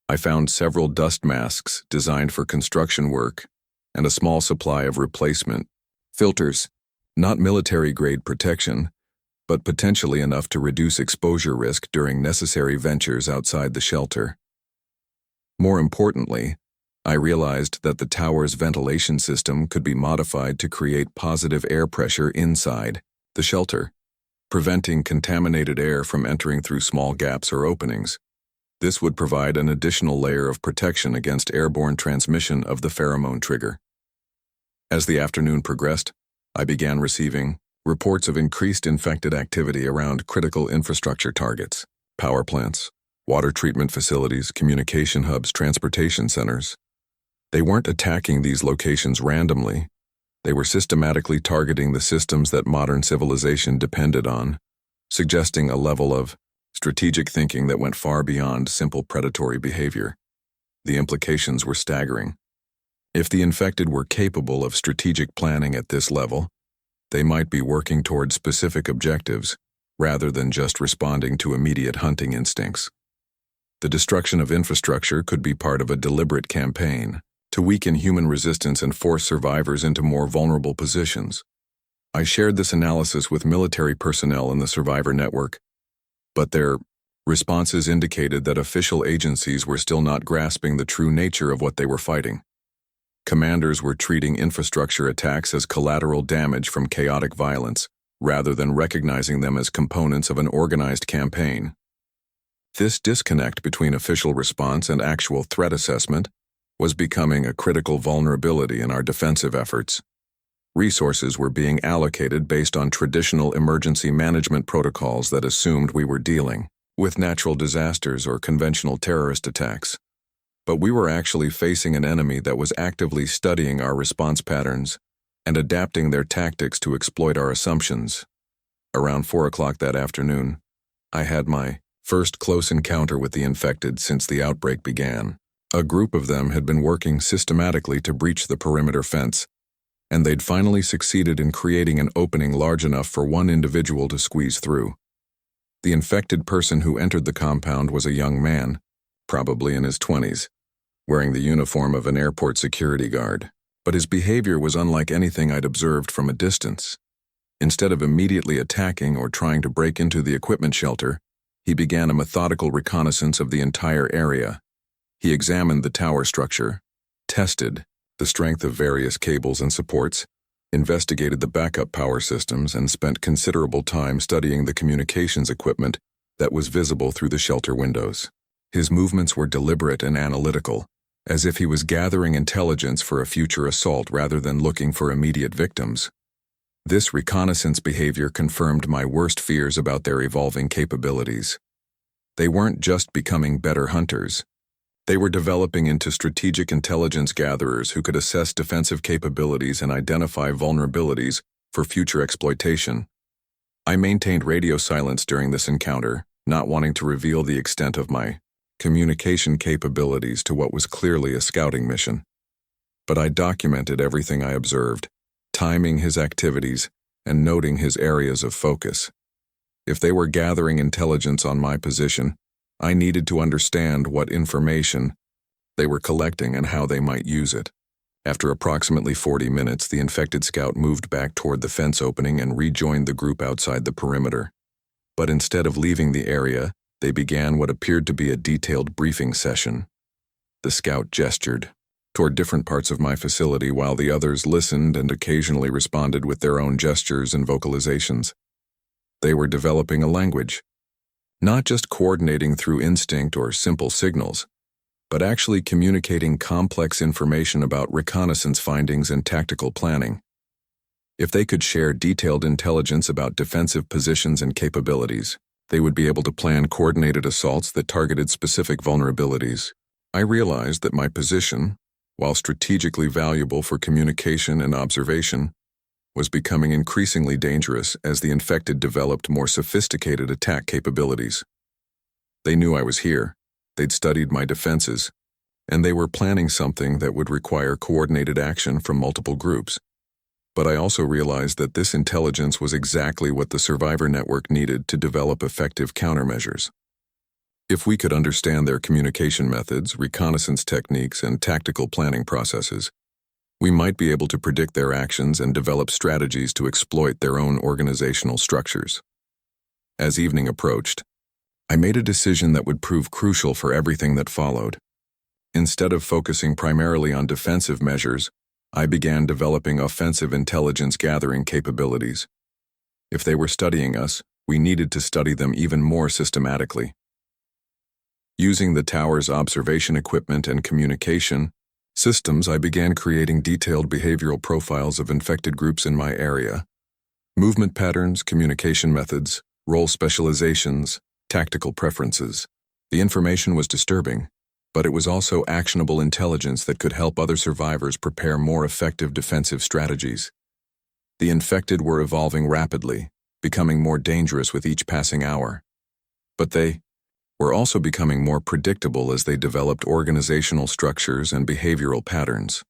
I found several dust masks designed for construction work and a small supply of replacement filters, not military-grade protection, but potentially enough to reduce exposure risk during necessary ventures outside the shelter. More importantly, I realized that the tower's ventilation system could be modified to create positive air pressure inside the shelter, preventing contaminated air from entering through small gaps or openings. This would provide an additional layer of protection against airborne transmission of the pheromone trigger. As the afternoon progressed, I began receiving reports of increased infected activity around critical infrastructure targets, power plants, water treatment facilities, communication hubs, transportation centers. They weren't attacking these locations randomly. They were systematically targeting the systems that modern civilization depended on, suggesting a level of strategic thinking that went far beyond simple predatory behavior. The implications were staggering. If the infected were capable of strategic planning at this level, they might be working toward specific objectives rather than just responding to immediate hunting instincts. The destruction of infrastructure could be part of a deliberate campaign to weaken human resistance and force survivors into more vulnerable positions. I shared this analysis with military personnel in the survivor network, but their responses indicated that official agencies were still not grasping the true nature of what they were fighting. Commanders were treating infrastructure attacks as collateral damage from chaotic violence, rather than recognizing them as components of an organized campaign. This disconnect between official response and actual threat assessment was becoming a critical vulnerability in our defensive efforts. Resources were being allocated based on traditional emergency management protocols that assumed we were dealing with natural disasters or conventional terrorist attacks. But we were actually facing an enemy that was actively studying our response patterns and adapting their tactics to exploit our assumptions. Around 4 o'clock that afternoon, I had my first close encounter with the infected since the outbreak began. A group of them had been working systematically to breach the perimeter fence, and they'd finally succeeded in creating an opening large enough for one individual to squeeze through. The infected person who entered the compound was a young man, probably in his 20s, wearing the uniform of an airport security guard. But his behavior was unlike anything I'd observed from a distance. Instead of immediately attacking or trying to break into the equipment shelter, he began a methodical reconnaissance of the entire area. He examined the tower structure, tested the strength of various cables and supports, investigated the backup power systems, and spent considerable time studying the communications equipment that was visible through the shelter windows. His movements were deliberate and analytical, as if he was gathering intelligence for a future assault rather than looking for immediate victims. This reconnaissance behavior confirmed my worst fears about their evolving capabilities. They weren't just becoming better hunters. They were developing into strategic intelligence gatherers who could assess defensive capabilities and identify vulnerabilities for future exploitation. I maintained radio silence during this encounter, not wanting to reveal the extent of my communication capabilities to what was clearly a scouting mission. But I documented everything I observed, timing his activities and noting his areas of focus. If they were gathering intelligence on my position, I needed to understand what information they were collecting and how they might use it. After approximately 40 minutes, the infected scout moved back toward the fence opening and rejoined the group outside the perimeter. But instead of leaving the area, they began what appeared to be a detailed briefing session. The scout gestured toward different parts of my facility while the others listened and occasionally responded with their own gestures and vocalizations. They were developing a language, not just coordinating through instinct or simple signals, but actually communicating complex information about reconnaissance findings and tactical planning. If they could share detailed intelligence about defensive positions and capabilities, they would be able to plan coordinated assaults that targeted specific vulnerabilities. I realized that my position, while strategically valuable for communication and observation, was becoming increasingly dangerous as the infected developed more sophisticated attack capabilities. They knew I was here, they'd studied my defenses, and they were planning something that would require coordinated action from multiple groups. But I also realized that this intelligence was exactly what the survivor network needed to develop effective countermeasures. If we could understand their communication methods, reconnaissance techniques, and tactical planning processes, we might be able to predict their actions and develop strategies to exploit their own organizational structures. As evening approached, I made a decision that would prove crucial for everything that followed. Instead of focusing primarily on defensive measures, I began developing offensive intelligence gathering capabilities. If they were studying us, we needed to study them even more systematically. Using the tower's observation equipment and communication systems, I began creating detailed behavioral profiles of infected groups in my area. Movement patterns, communication methods, role specializations, tactical preferences. The information was disturbing, but it was also actionable intelligence that could help other survivors prepare more effective defensive strategies. The infected were evolving rapidly, becoming more dangerous with each passing hour. But they were also becoming more predictable as they developed organizational structures and behavioral patterns.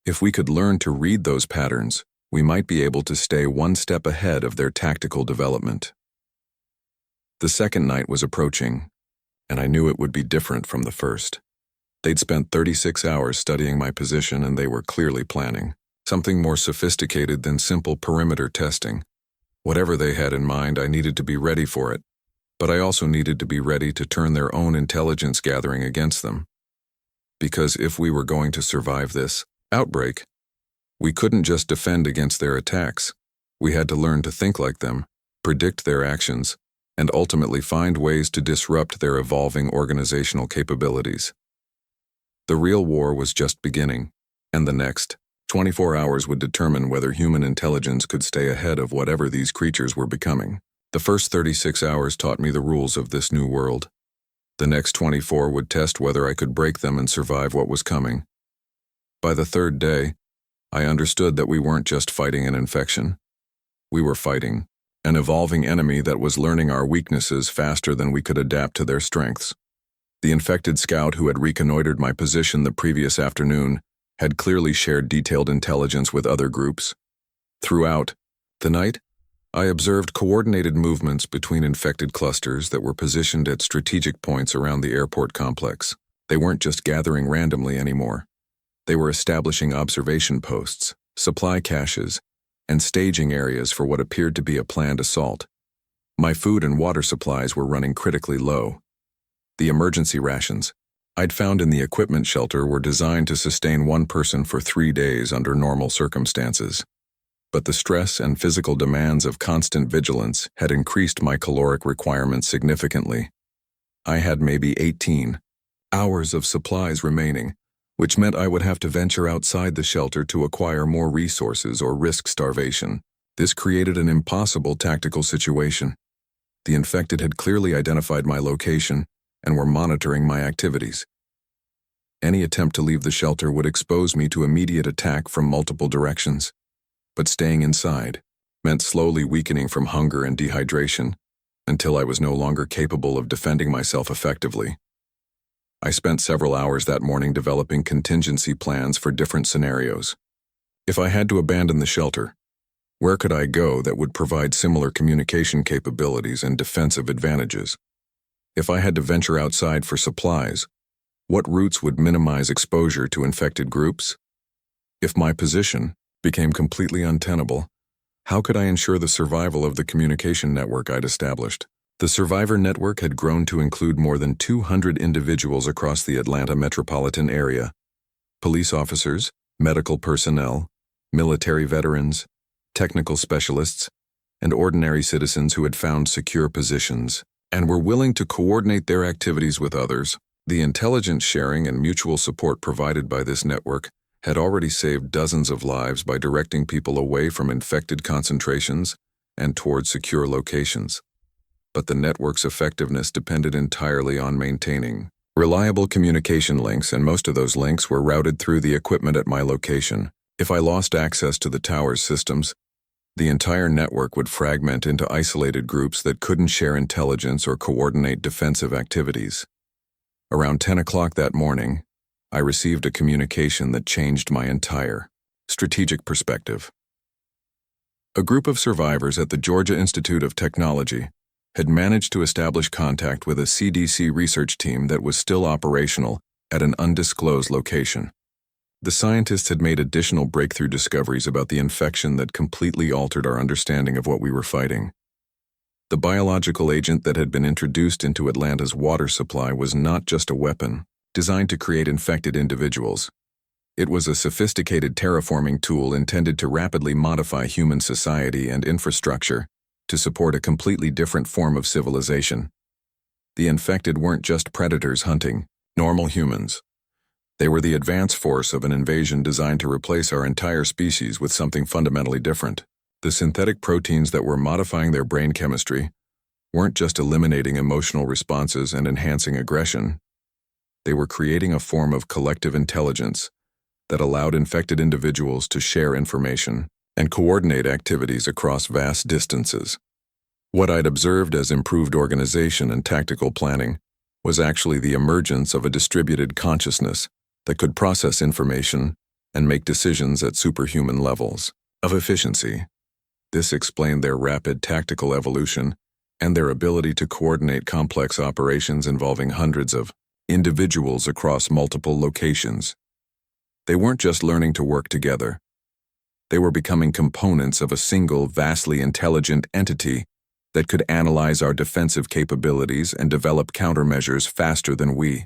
If we could learn to read those patterns, we might be able to stay one step ahead of their tactical development. The second night was approaching, and I knew it would be different from the first. They'd spent 36 hours studying my position, and they were clearly planning something more sophisticated than simple perimeter testing. Whatever they had in mind, I needed to be ready for it, but I also needed to be ready to turn their own intelligence gathering against them. Because if we were going to survive this outbreak, we couldn't just defend against their attacks. We had to learn to think like them, predict their actions, and ultimately find ways to disrupt their evolving organizational capabilities. The real war was just beginning, and the next 24 hours would determine whether human intelligence could stay ahead of whatever these creatures were becoming. The first 36 hours taught me the rules of this new world. The next 24 would test whether I could break them and survive what was coming. By the third day, I understood that we weren't just fighting an infection. We were fighting an evolving enemy that was learning our weaknesses faster than we could adapt to their strengths. The infected scout who had reconnoitered my position the previous afternoon had clearly shared detailed intelligence with other groups. Throughout the night, I observed coordinated movements between infected clusters that were positioned at strategic points around the airport complex. They weren't just gathering randomly anymore. They were establishing observation posts, supply caches, and staging areas for what appeared to be a planned assault. My food and water supplies were running critically low. The emergency rations I'd found in the equipment shelter were designed to sustain one person for 3 days under normal circumstances. But the stress and physical demands of constant vigilance had increased my caloric requirements significantly. I had maybe 18 hours of supplies remaining, which meant I would have to venture outside the shelter to acquire more resources or risk starvation. This created an impossible tactical situation. The infected had clearly identified my location and were monitoring my activities. Any attempt to leave the shelter would expose me to immediate attack from multiple directions. But staying inside meant slowly weakening from hunger and dehydration until I was no longer capable of defending myself effectively. I spent several hours that morning developing contingency plans for different scenarios. If I had to abandon the shelter, where could I go that would provide similar communication capabilities and defensive advantages? If I had to venture outside for supplies, what routes would minimize exposure to infected groups? If my position became completely untenable, how could I ensure the survival of the communication network I'd established? The survivor network had grown to include more than 200 individuals across the Atlanta metropolitan area. Police officers, medical personnel, military veterans, technical specialists, and ordinary citizens who had found secure positions and were willing to coordinate their activities with others. The intelligence sharing and mutual support provided by this network had already saved dozens of lives by directing people away from infected concentrations and towards secure locations. But the network's effectiveness depended entirely on maintaining reliable communication links, and most of those links were routed through the equipment at my location. If I lost access to the tower's systems, the entire network would fragment into isolated groups that couldn't share intelligence or coordinate defensive activities. Around 10 o'clock that morning, I received a communication that changed my entire strategic perspective. A group of survivors at the Georgia Institute of Technology had managed to establish contact with a CDC research team that was still operational at an undisclosed location. The scientists had made additional breakthrough discoveries about the infection that completely altered our understanding of what we were fighting. The biological agent that had been introduced into Atlanta's water supply was not just a weapon designed to create infected individuals. It was a sophisticated terraforming tool intended to rapidly modify human society and infrastructure to support a completely different form of civilization. The infected weren't just predators hunting normal humans. They were the advance force of an invasion designed to replace our entire species with something fundamentally different. The synthetic proteins that were modifying their brain chemistry weren't just eliminating emotional responses and enhancing aggression. They were creating a form of collective intelligence that allowed infected individuals to share information and coordinate activities across vast distances. What I'd observed as improved organization and tactical planning was actually the emergence of a distributed consciousness that could process information and make decisions at superhuman levels of efficiency. This explained their rapid tactical evolution and their ability to coordinate complex operations involving hundreds of individuals across multiple locations. They weren't just learning to work together. They were becoming components of a single, vastly intelligent entity that could analyze our defensive capabilities and develop countermeasures faster than we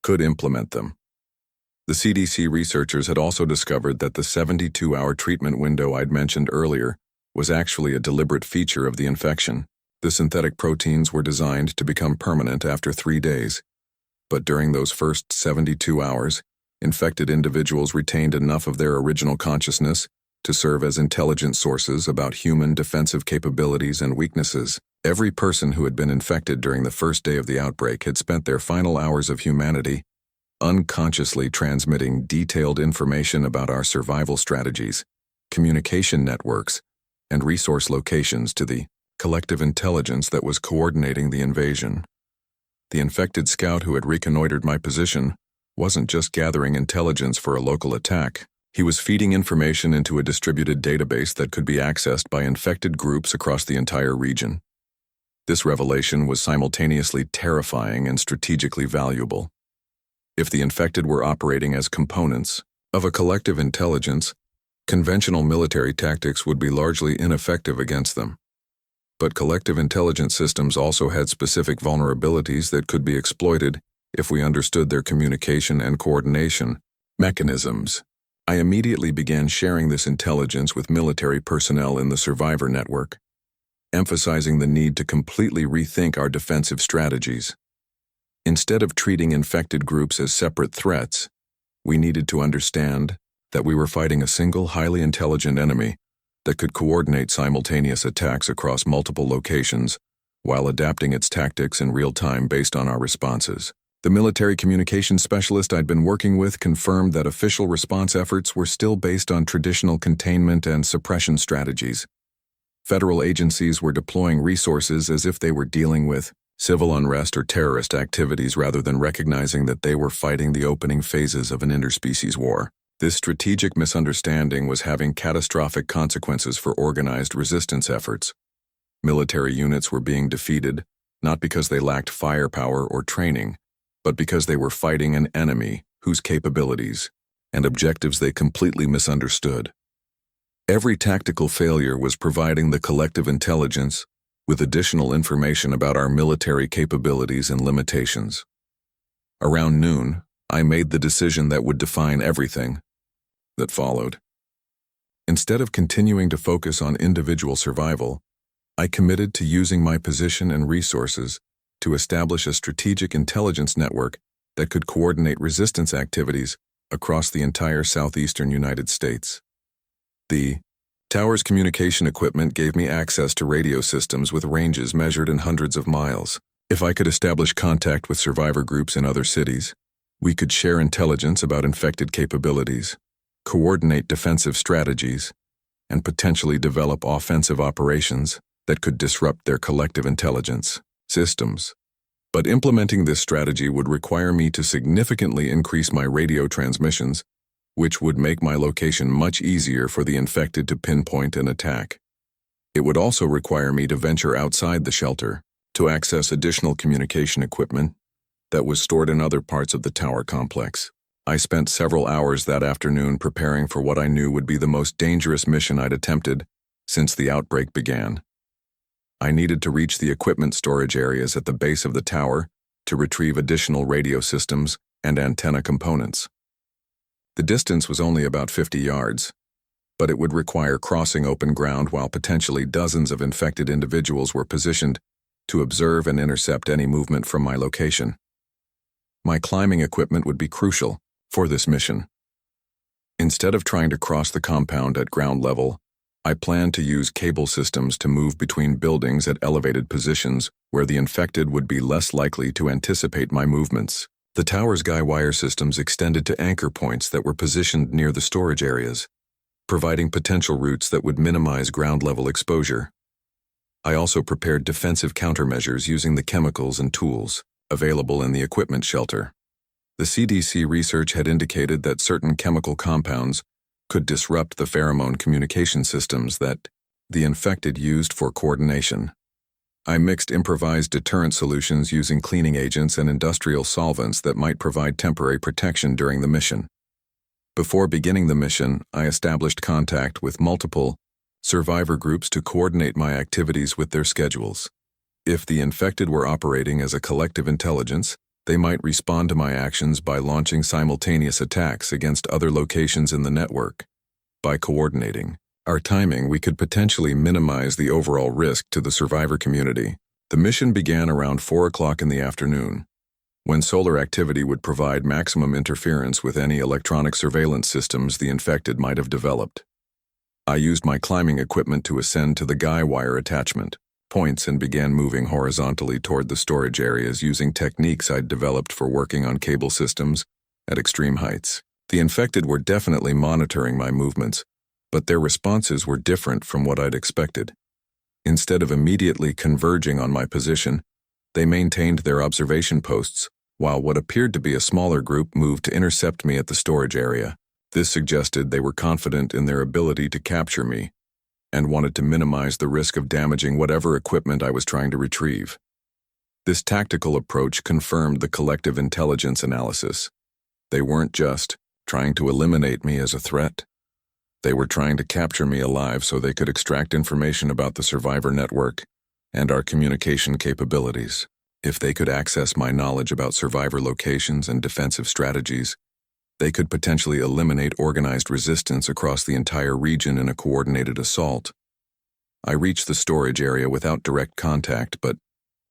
could implement them. The CDC researchers had also discovered that the 72-hour treatment window I'd mentioned earlier was actually a deliberate feature of the infection. The synthetic proteins were designed to become permanent after 3 days, but during those first 72 hours, infected individuals retained enough of their original consciousness to serve as intelligent sources about human defensive capabilities and weaknesses. Every person who had been infected during the first day of the outbreak had spent their final hours of humanity unconsciously transmitting detailed information about our survival strategies, communication networks, and resource locations to the collective intelligence that was coordinating the invasion. The infected scout who had reconnoitered my position wasn't just gathering intelligence for a local attack. He was feeding information into a distributed database that could be accessed by infected groups across the entire region. This revelation was simultaneously terrifying and strategically valuable. If the infected were operating as components of a collective intelligence, conventional military tactics would be largely ineffective against them. But collective intelligence systems also had specific vulnerabilities that could be exploited if we understood their communication and coordination mechanisms. I immediately began sharing this intelligence with military personnel in the survivor network, emphasizing the need to completely rethink our defensive strategies. Instead of treating infected groups as separate threats, we needed to understand that we were fighting a single highly intelligent enemy that could coordinate simultaneous attacks across multiple locations while adapting its tactics in real time based on our responses. The military communications specialist I'd been working with confirmed that official response efforts were still based on traditional containment and suppression strategies. Federal agencies were deploying resources as if they were dealing with civil unrest or terrorist activities rather than recognizing that they were fighting the opening phases of an interspecies war. This strategic misunderstanding was having catastrophic consequences for organized resistance efforts. Military units were being defeated, not because they lacked firepower or training, but because they were fighting an enemy whose capabilities and objectives they completely misunderstood. Every tactical failure was providing the collective intelligence with additional information about our military capabilities and limitations. Around noon, I made the decision that would define everything that followed. Instead of continuing to focus on individual survival, I committed to using my position and resources to establish a strategic intelligence network that could coordinate resistance activities across the entire southeastern United States. The tower's communication equipment gave me access to radio systems with ranges measured in hundreds of miles. If I could establish contact with survivor groups in other cities, we could share intelligence about infected capabilities, coordinate defensive strategies, and potentially develop offensive operations that could disrupt their collective intelligence systems. But implementing this strategy would require me to significantly increase my radio transmissions, which would make my location much easier for the infected to pinpoint and attack. It would also require me to venture outside the shelter to access additional communication equipment that was stored in other parts of the tower complex. I spent several hours that afternoon preparing for what I knew would be the most dangerous mission I'd attempted since the outbreak began. I needed to reach the equipment storage areas at the base of the tower to retrieve additional radio systems and antenna components. The distance was only about 50 yards, but it would require crossing open ground while potentially dozens of infected individuals were positioned to observe and intercept any movement from my location. My climbing equipment would be crucial for this mission. Instead of trying to cross the compound at ground level, I planned to use cable systems to move between buildings at elevated positions where the infected would be less likely to anticipate my movements. The tower's guy wire systems extended to anchor points that were positioned near the storage areas, providing potential routes that would minimize ground-level exposure. I also prepared defensive countermeasures using the chemicals and tools available in the equipment shelter. The CDC research had indicated that certain chemical compounds could disrupt the pheromone communication systems that the infected used for coordination. I mixed improvised deterrent solutions using cleaning agents and industrial solvents that might provide temporary protection during the mission. Before beginning the mission, I established contact with multiple survivor groups to coordinate my activities with their schedules. If the infected were operating as a collective intelligence, they might respond to my actions by launching simultaneous attacks against other locations in the network. By coordinating our timing, we could potentially minimize the overall risk to the survivor community. The mission began around 4 o'clock in the afternoon. when solar activity would provide maximum interference with any electronic surveillance systems the infected might have developed. I used my climbing equipment to ascend to the guy wire attachment points and began moving horizontally toward the storage areas using techniques I'd developed for working on cable systems at extreme heights. The infected were definitely monitoring my movements, but their responses were different from what I'd expected. Instead of immediately converging on my position, they maintained their observation posts, while what appeared to be a smaller group moved to intercept me at the storage area. This suggested they were confident in their ability to capture me and wanted to minimize the risk of damaging whatever equipment I was trying to retrieve. This tactical approach confirmed the collective intelligence analysis. They weren't just trying to eliminate me as a threat. They were trying to capture me alive so they could extract information about the survivor network and our communication capabilities. If they could access my knowledge about survivor locations and defensive strategies, they could potentially eliminate organized resistance across the entire region in a coordinated assault. I reached the storage area without direct contact, but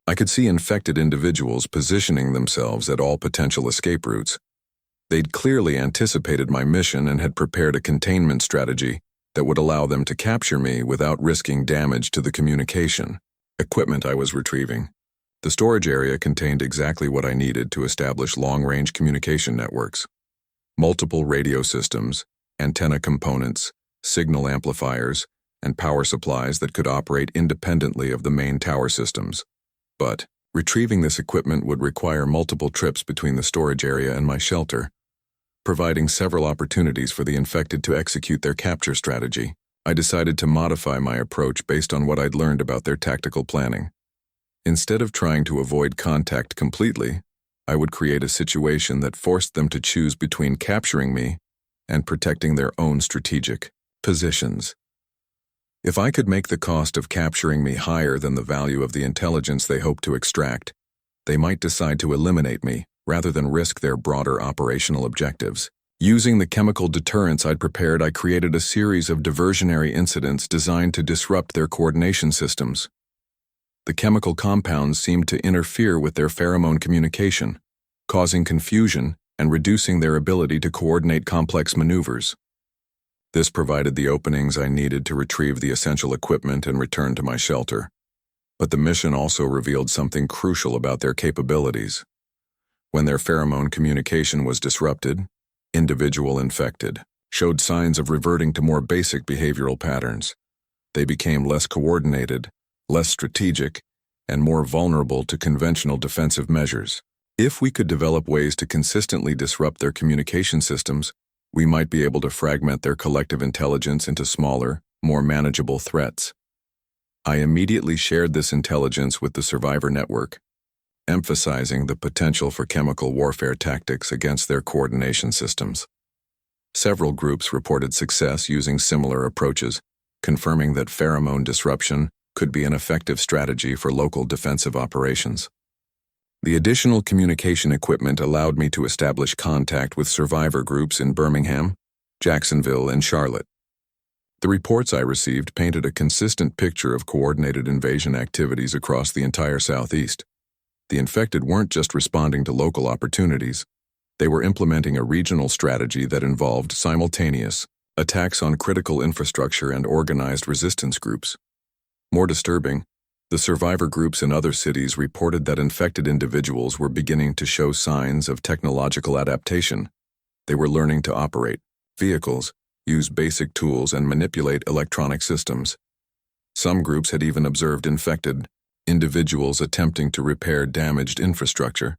I could see infected individuals positioning themselves at all potential escape routes. They'd clearly anticipated my mission and had prepared a containment strategy that would allow them to capture me without risking damage to the communication equipment I was retrieving. The storage area contained exactly what I needed to establish long-range communication networks. Multiple radio systems, antenna components, signal amplifiers, and power supplies that could operate independently of the main tower systems. But retrieving this equipment would require multiple trips between the storage area and my shelter, providing several opportunities for the infected to execute their capture strategy. I decided to modify my approach based on what I'd learned about their tactical planning. Instead of trying to avoid contact completely, I would create a situation that forced them to choose between capturing me and protecting their own strategic positions. If I could make the cost of capturing me higher than the value of the intelligence they hoped to extract, they might decide to eliminate me rather than risk their broader operational objectives. Using the chemical deterrents I'd prepared, I created a series of diversionary incidents designed to disrupt their coordination systems. The chemical compounds seemed to interfere with their pheromone communication, causing confusion and reducing their ability to coordinate complex maneuvers. This provided the openings I needed to retrieve the essential equipment and return to my shelter. But the mission also revealed something crucial about their capabilities. When their pheromone communication was disrupted, individual infected showed signs of reverting to more basic behavioral patterns. They became less coordinated, less strategic, and more vulnerable to conventional defensive measures. If we could develop ways to consistently disrupt their communication systems, we might be able to fragment their collective intelligence into smaller, more manageable threats. I immediately shared this intelligence with the survivor network, emphasizing the potential for chemical warfare tactics against their coordination systems. Several groups reported success using similar approaches, confirming that pheromone disruption could be an effective strategy for local defensive operations. The additional communication equipment allowed me to establish contact with survivor groups in Birmingham, Jacksonville, and Charlotte. The reports I received painted a consistent picture of coordinated invasion activities across the entire Southeast. The infected weren't just responding to local opportunities. They were implementing a regional strategy that involved simultaneous attacks on critical infrastructure and organized resistance groups. More disturbing, the survivor groups in other cities reported that infected individuals were beginning to show signs of technological adaptation. They were learning to operate vehicles, use basic tools, and manipulate electronic systems. Some groups had even observed infected individuals attempting to repair damaged infrastructure,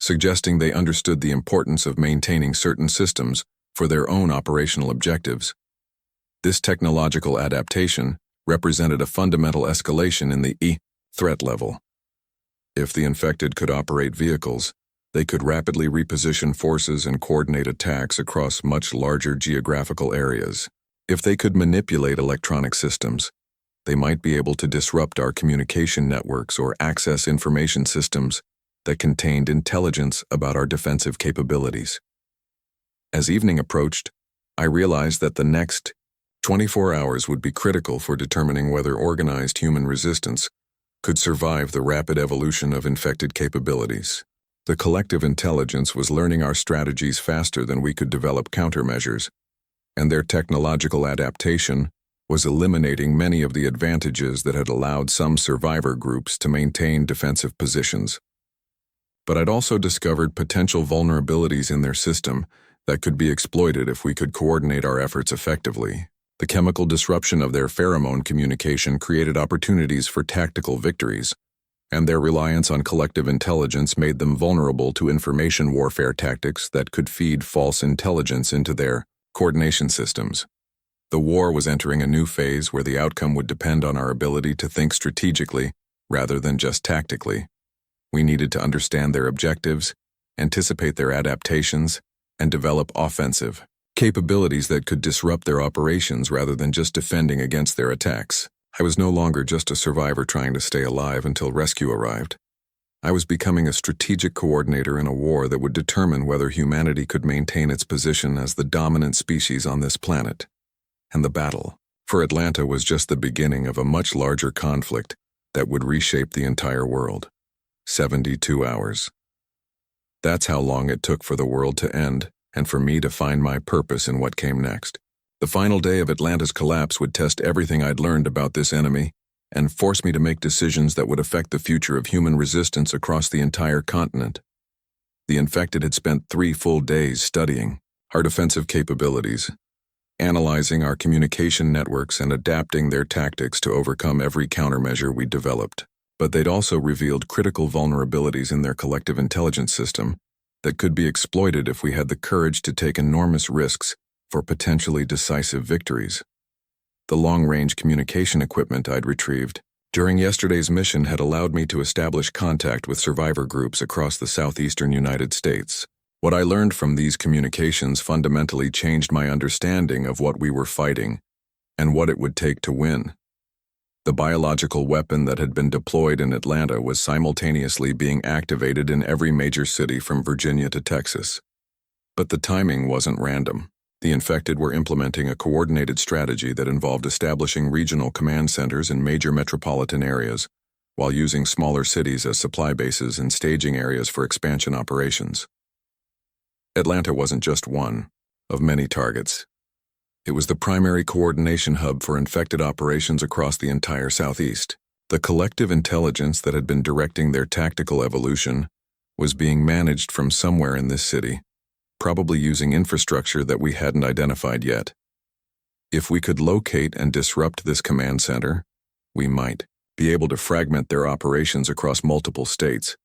suggesting they understood the importance of maintaining certain systems for their own operational objectives. This technological adaptation represented a fundamental escalation in the threat level. If the infected could operate vehicles, they could rapidly reposition forces and coordinate attacks across much larger geographical areas. If they could manipulate electronic systems, they might be able to disrupt our communication networks or access information systems that contained intelligence about our defensive capabilities. As evening approached, I realized that the next 24 hours would be critical for determining whether organized human resistance could survive the rapid evolution of infected capabilities. The collective intelligence was learning our strategies faster than we could develop countermeasures, and their technological adaptation was eliminating many of the advantages that had allowed some survivor groups to maintain defensive positions. But I'd also discovered potential vulnerabilities in their system that could be exploited if we could coordinate our efforts effectively. The chemical disruption of their pheromone communication created opportunities for tactical victories, and their reliance on collective intelligence made them vulnerable to information warfare tactics that could feed false intelligence into their coordination systems. The war was entering a new phase where the outcome would depend on our ability to think strategically rather than just tactically. We needed to understand their objectives, anticipate their adaptations, and develop offensive capabilities that could disrupt their operations rather than just defending against their attacks. I was no longer just a survivor trying to stay alive until rescue arrived. I was becoming a strategic coordinator in a war that would determine whether humanity could maintain its position as the dominant species on this planet. And the battle for Atlanta was just the beginning of a much larger conflict that would reshape the entire world. 72 hours. That's how long it took for the world to end and for me to find my purpose in what came next. The final day of Atlanta's collapse would test everything I'd learned about this enemy and force me to make decisions that would affect the future of human resistance across the entire continent. The infected had spent 3 full days studying our defensive capabilities, analyzing our communication networks and adapting their tactics to overcome every countermeasure we developed. But they'd also revealed critical vulnerabilities in their collective intelligence system that could be exploited if we had the courage to take enormous risks for potentially decisive victories. The long-range communication equipment I'd retrieved during yesterday's mission had allowed me to establish contact with survivor groups across the southeastern United States. What I learned from these communications fundamentally changed my understanding of what we were fighting and what it would take to win. The biological weapon that had been deployed in Atlanta was simultaneously being activated in every major city from Virginia to Texas. But the timing wasn't random. The infected were implementing a coordinated strategy that involved establishing regional command centers in major metropolitan areas, while using smaller cities as supply bases and staging areas for expansion operations. Atlanta wasn't just one of many targets. It was the primary coordination hub for infected operations across the entire Southeast. The collective intelligence that had been directing their tactical evolution was being managed from somewhere in this city, probably using infrastructure that we hadn't identified yet. If we could locate and disrupt this command center, we might be able to fragment their operations across multiple states.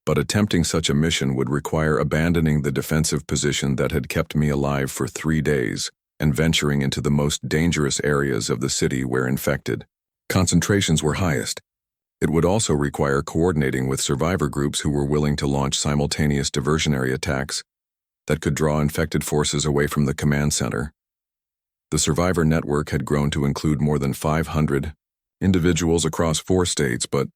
But attempting such a mission would require abandoning the defensive position that had kept me alive for 3 days and venturing into the most dangerous areas of the city where infected concentrations were highest. It would also require coordinating with survivor groups who were willing to launch simultaneous diversionary attacks that could draw infected forces away from the command center. The survivor network had grown to include more than 500 individuals across 4 states, but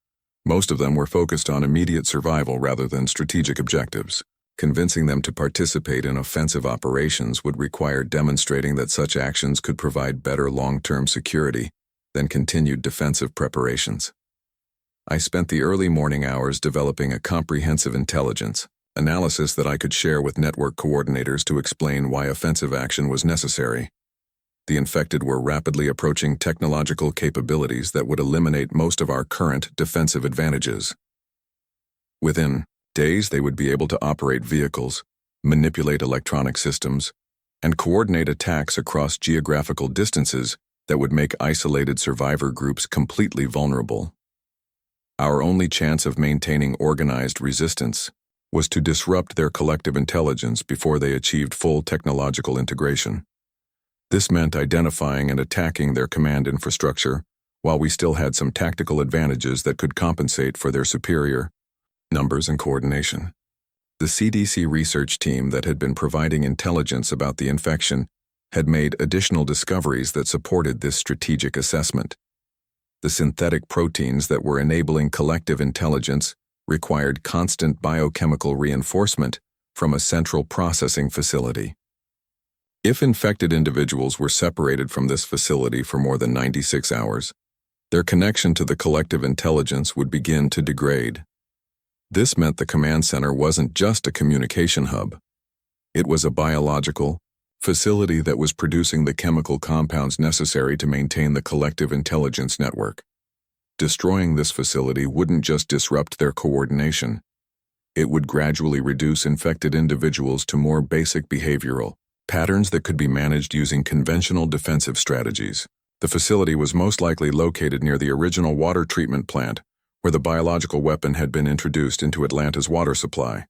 most of them were focused on immediate survival rather than strategic objectives. Convincing them to participate in offensive operations would require demonstrating that such actions could provide better long-term security than continued defensive preparations. I spent the early morning hours developing a comprehensive intelligence analysis that I could share with network coordinators to explain why offensive action was necessary. The infected were rapidly approaching technological capabilities that would eliminate most of our current defensive advantages. Within days, they would be able to operate vehicles, manipulate electronic systems, and coordinate attacks across geographical distances that would make isolated survivor groups completely vulnerable. Our only chance of maintaining organized resistance was to disrupt their collective intelligence before they achieved full technological integration. This meant identifying and attacking their command infrastructure while we still had some tactical advantages that could compensate for their superior numbers and coordination. The CDC research team that had been providing intelligence about the infection had made additional discoveries that supported this strategic assessment. The synthetic proteins that were enabling collective intelligence required constant biochemical reinforcement from a central processing facility. If infected individuals were separated from this facility for more than 96 hours, their connection to the collective intelligence would begin to degrade. This meant the command center wasn't just a communication hub. It was a biological facility that was producing the chemical compounds necessary to maintain the collective intelligence network. Destroying this facility wouldn't just disrupt their coordination. It would gradually reduce infected individuals to more basic behavioral patterns that could be managed using conventional defensive strategies. The facility was most likely located near the original water treatment plant, where the biological weapon had been introduced into Atlanta's water supply.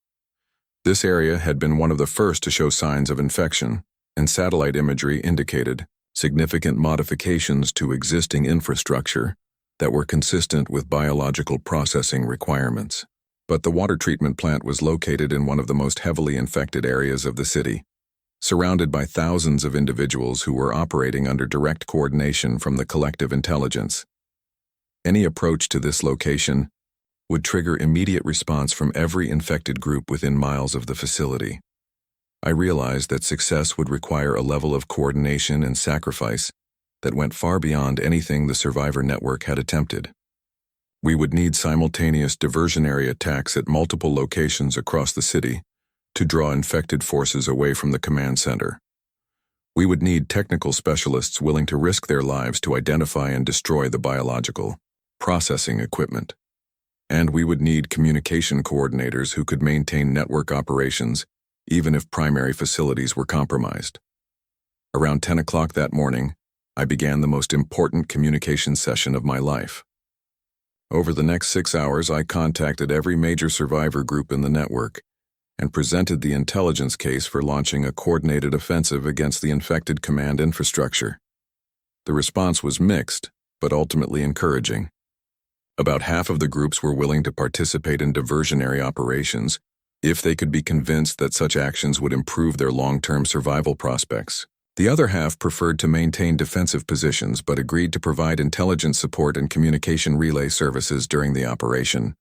This area had been one of the first to show signs of infection, and satellite imagery indicated significant modifications to existing infrastructure that were consistent with biological processing requirements. But the water treatment plant was located in one of the most heavily infected areas of the city, surrounded by thousands of individuals who were operating under direct coordination from the collective intelligence. Any approach to this location would trigger immediate response from every infected group within miles of the facility. I realized that success would require a level of coordination and sacrifice that went far beyond anything the survivor network had attempted. We would need simultaneous diversionary attacks at multiple locations across the city to draw infected forces away from the command center. We would need technical specialists willing to risk their lives to identify and destroy the biological processing equipment. And we would need communication coordinators who could maintain network operations even if primary facilities were compromised. Around 10 o'clock that morning, I began the most important communication session of my life. Over the next 6 hours, I contacted every major survivor group in the network and presented the intelligence case for launching a coordinated offensive against the infected command infrastructure. The response was mixed, but ultimately encouraging. About half of the groups were willing to participate in diversionary operations if they could be convinced that such actions would improve their long-term survival prospects. The other half preferred to maintain defensive positions but agreed to provide intelligence support and communication relay services during the operation.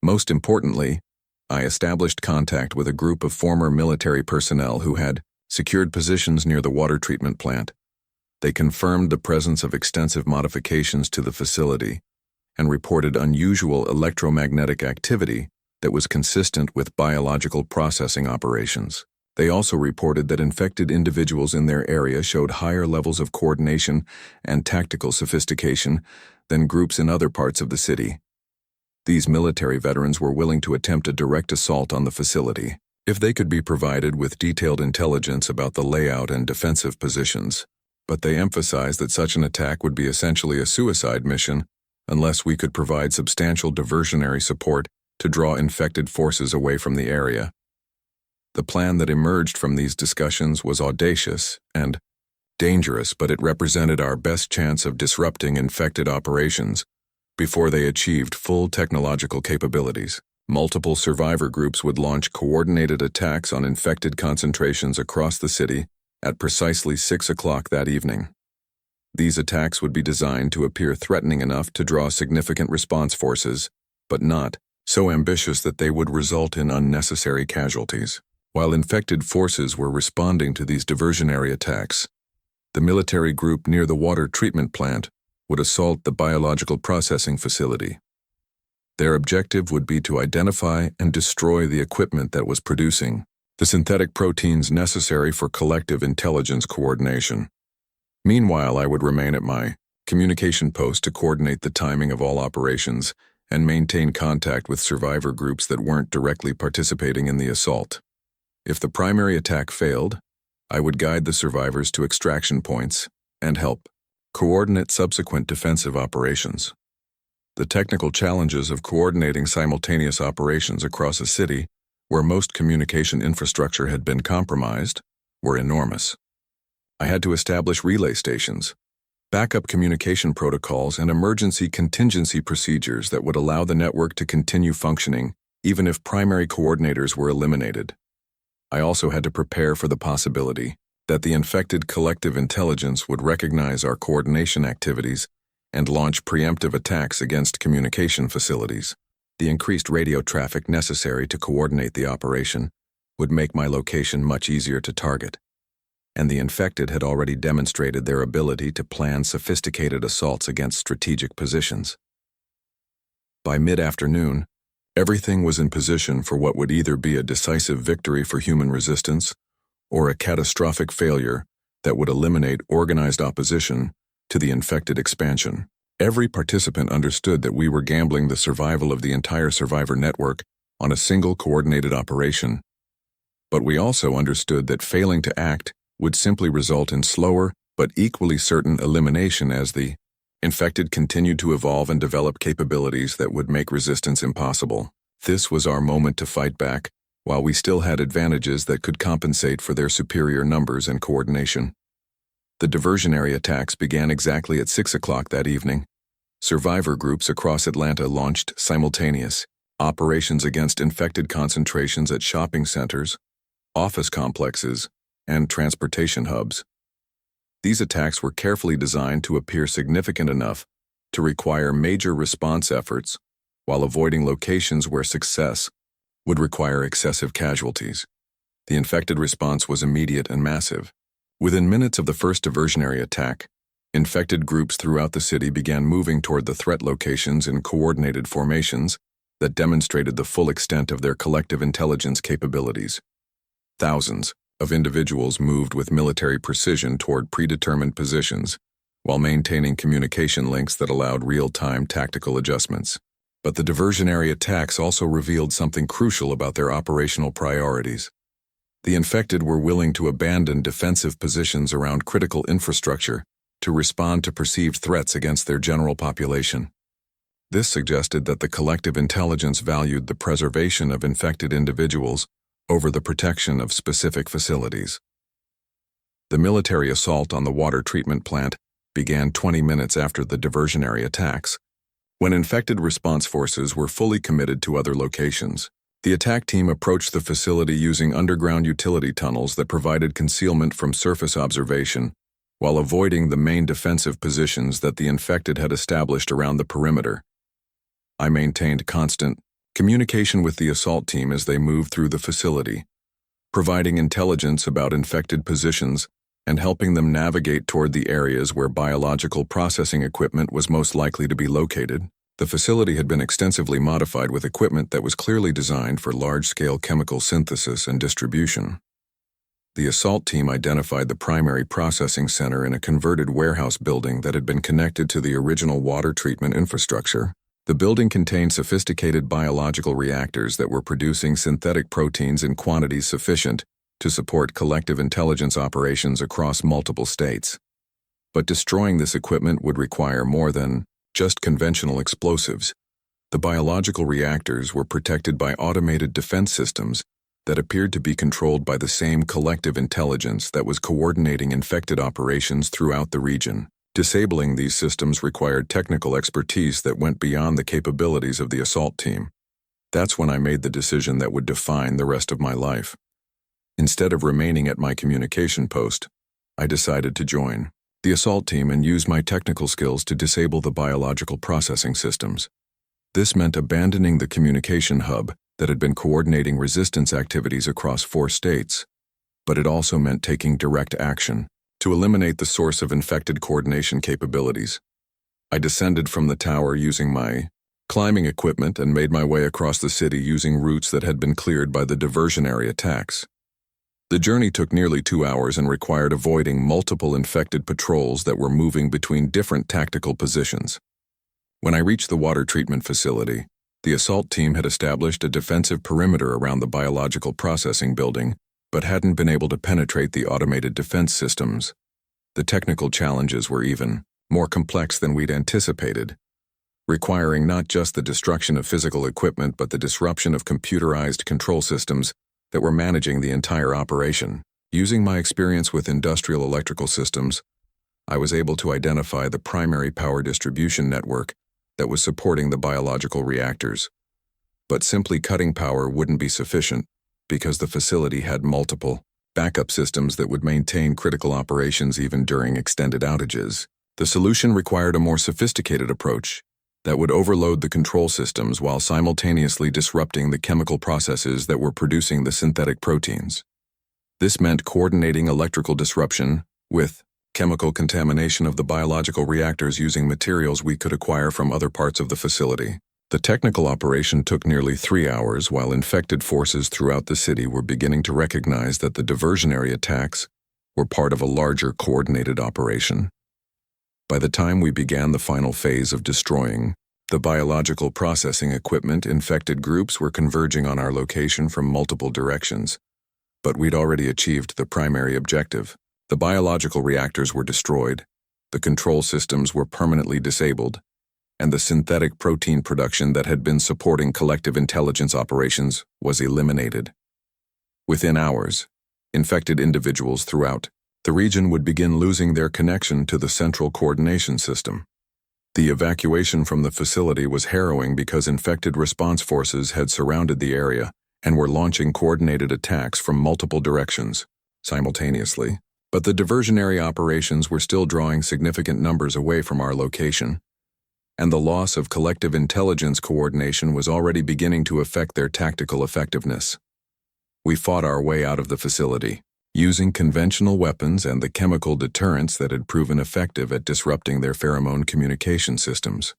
Most importantly, I established contact with a group of former military personnel who had secured positions near the water treatment plant. They confirmed the presence of extensive modifications to the facility and reported unusual electromagnetic activity that was consistent with biological processing operations. They also reported that infected individuals in their area showed higher levels of coordination and tactical sophistication than groups in other parts of the city. These military veterans were willing to attempt a direct assault on the facility if they could be provided with detailed intelligence about the layout and defensive positions, but they emphasized that such an attack would be essentially a suicide mission unless we could provide substantial diversionary support to draw infected forces away from the area. The plan that emerged from these discussions was audacious and dangerous, but it represented our best chance of disrupting infected operations before they achieved full technological capabilities. Multiple survivor groups would launch coordinated attacks on infected concentrations across the city at precisely 6 o'clock that evening. These attacks would be designed to appear threatening enough to draw significant response forces, but not so ambitious that they would result in unnecessary casualties. While infected forces were responding to these diversionary attacks, the military group near the water treatment plant would assault the biological processing facility. Their objective would be to identify and destroy the equipment that was producing the synthetic proteins necessary for collective intelligence coordination. Meanwhile, I would remain at my communication post to coordinate the timing of all operations and maintain contact with survivor groups that weren't directly participating in the assault. If the primary attack failed, I would guide the survivors to extraction points and help coordinate subsequent defensive operations. The technical challenges of coordinating simultaneous operations across a city where most communication infrastructure had been compromised were enormous. I had to establish relay stations, backup communication protocols, and emergency contingency procedures that would allow the network to continue functioning even if primary coordinators were eliminated. I also had to prepare for the possibility that the infected collective intelligence would recognize our coordination activities and launch preemptive attacks against communication facilities. The increased radio traffic necessary to coordinate the operation would make my location much easier to target, and the infected had already demonstrated their ability to plan sophisticated assaults against strategic positions. By mid-afternoon, Everything was in position for what would either be a decisive victory for human resistance or a catastrophic failure that would eliminate organized opposition to the infected expansion. Every participant understood that we were gambling the survival of the entire survivor network on a single coordinated operation, but we also understood that failing to act would simply result in slower but equally certain elimination as the infected continued to evolve and develop capabilities that would make resistance impossible. This was our moment to fight back, while we still had advantages that could compensate for their superior numbers and coordination. The diversionary attacks began exactly at 6 o'clock that evening. Survivor groups across Atlanta launched simultaneous operations against infected concentrations at shopping centers, office complexes, and transportation hubs. These attacks were carefully designed to appear significant enough to require major response efforts while avoiding locations where success would require excessive casualties. The infected response was immediate and massive. Within minutes of the first diversionary attack, infected groups throughout the city began moving toward the threat locations in coordinated formations that demonstrated the full extent of their collective intelligence capabilities. Thousands of individuals moved with military precision toward predetermined positions while maintaining communication links that allowed real-time tactical adjustments. But the diversionary attacks also revealed something crucial about their operational priorities. The infected were willing to abandon defensive positions around critical infrastructure to respond to perceived threats against their general population. This suggested that the collective intelligence valued the preservation of infected individuals over the protection of specific facilities. The military assault on the water treatment plant began 20 minutes after the diversionary attacks, when infected response forces were fully committed to other locations. The attack team approached the facility using underground utility tunnels that provided concealment from surface observation, while avoiding the main defensive positions that the infected had established around the perimeter. I maintained constant communication with the assault team as they moved through the facility, providing intelligence about infected positions and helping them navigate toward the areas where biological processing equipment was most likely to be located. The facility had been extensively modified with equipment that was clearly designed for large-scale chemical synthesis and distribution. The assault team identified the primary processing center in a converted warehouse building that had been connected to the original water treatment infrastructure. The building contained sophisticated biological reactors that were producing synthetic proteins in quantities sufficient to support collective intelligence operations across multiple states. But destroying this equipment would require more than just conventional explosives. The biological reactors were protected by automated defense systems that appeared to be controlled by the same collective intelligence that was coordinating infected operations throughout the region. Disabling these systems required technical expertise that went beyond the capabilities of the assault team. That's when I made the decision that would define the rest of my life. Instead of remaining at my communication post, I decided to join the assault team and use my technical skills to disable the biological processing systems. This meant abandoning the communication hub that had been coordinating resistance activities across 4 states, but it also meant taking direct action to eliminate the source of infected coordination capabilities. I descended from the tower using my climbing equipment and made my way across the city using routes that had been cleared by the diversionary attacks. The journey took nearly 2 hours and required avoiding multiple infected patrols that were moving between different tactical positions. When I reached the water treatment facility, the assault team had established a defensive perimeter around the biological processing building, but hadn't been able to penetrate the automated defense systems. The technical challenges were even more complex than we'd anticipated, requiring not just the destruction of physical equipment but the disruption of computerized control systems that were managing the entire operation. Using my experience with industrial electrical systems, I was able to identify the primary power distribution network that was supporting the biological reactors. But simply cutting power wouldn't be sufficient, because the facility had multiple backup systems that would maintain critical operations even during extended outages. The solution required a more sophisticated approach that would overload the control systems while simultaneously disrupting the chemical processes that were producing the synthetic proteins. This meant coordinating electrical disruption with chemical contamination of the biological reactors using materials we could acquire from other parts of the facility. The technical operation took nearly 3 hours while infected forces throughout the city were beginning to recognize that the diversionary attacks were part of a larger coordinated operation. By the time we began the final phase of destroying the biological processing equipment, infected groups were converging on our location from multiple directions. But we'd already achieved the primary objective. The biological reactors were destroyed, the control systems were permanently disabled, and the synthetic protein production that had been supporting collective intelligence operations was eliminated. Within hours, infected individuals throughout the region would begin losing their connection to the central coordination system. The evacuation from the facility was harrowing because infected response forces had surrounded the area and were launching coordinated attacks from multiple directions simultaneously. But the diversionary operations were still drawing significant numbers away from our location, and the loss of collective intelligence coordination was already beginning to affect their tactical effectiveness. We fought our way out of the facility, using conventional weapons and the chemical deterrents that had proven effective at disrupting their pheromone communication systems.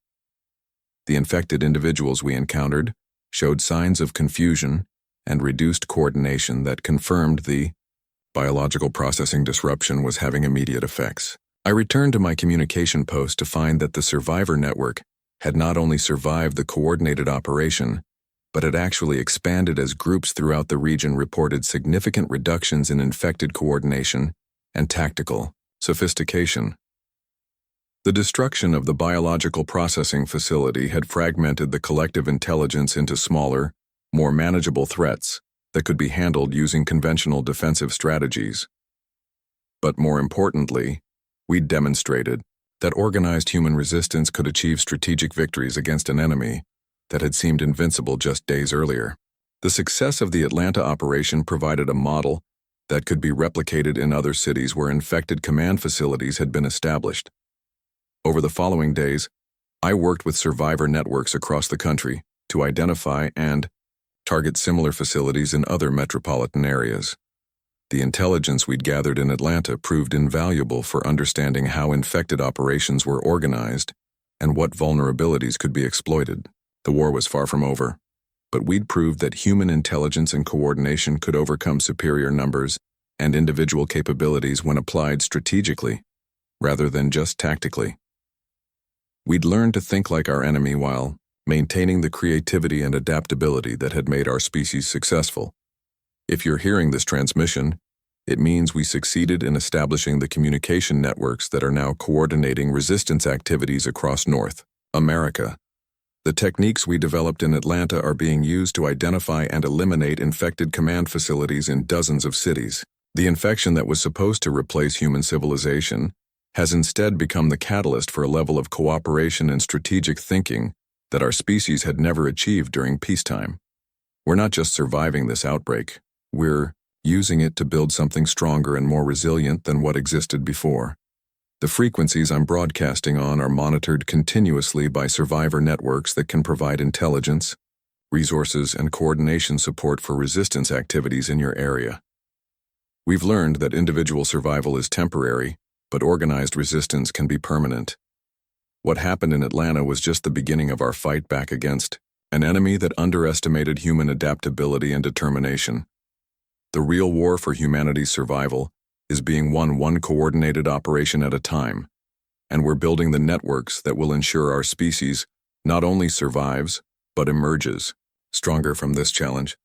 The infected individuals we encountered showed signs of confusion and reduced coordination that confirmed the biological processing disruption was having immediate effects. I returned to my communication post to find that the survivor network had not only survived the coordinated operation, but had actually expanded as groups throughout the region reported significant reductions in infected coordination and tactical sophistication. The destruction of the biological processing facility had fragmented the collective intelligence into smaller, more manageable threats that could be handled using conventional defensive strategies. But more importantly, we'd demonstrated that organized human resistance could achieve strategic victories against an enemy that had seemed invincible just days earlier. The success of the Atlanta operation provided a model that could be replicated in other cities where infected command facilities had been established. Over the following days, I worked with survivor networks across the country to identify and target similar facilities in other metropolitan areas. The intelligence we'd gathered in Atlanta proved invaluable for understanding how infected operations were organized and what vulnerabilities could be exploited. The war was far from over, but we'd proved that human intelligence and coordination could overcome superior numbers and individual capabilities when applied strategically, rather than just tactically. We'd learned to think like our enemy while maintaining the creativity and adaptability that had made our species successful. If you're hearing this transmission, it means we succeeded in establishing the communication networks that are now coordinating resistance activities across North America. The techniques we developed in Atlanta are being used to identify and eliminate infected command facilities in dozens of cities. The infection that was supposed to replace human civilization has instead become the catalyst for a level of cooperation and strategic thinking that our species had never achieved during peacetime. We're not just surviving this outbreak, we're using it to build something stronger and more resilient than what existed before. The frequencies I'm broadcasting on are monitored continuously by survivor networks that can provide intelligence, resources, and coordination support for resistance activities in your area. We've learned that individual survival is temporary, but organized resistance can be permanent. What happened in Atlanta was just the beginning of our fight back against an enemy that underestimated human adaptability and determination. The real war for humanity's survival is being won one coordinated operation at a time, and we're building the networks that will ensure our species not only survives, but emerges stronger from this challenge.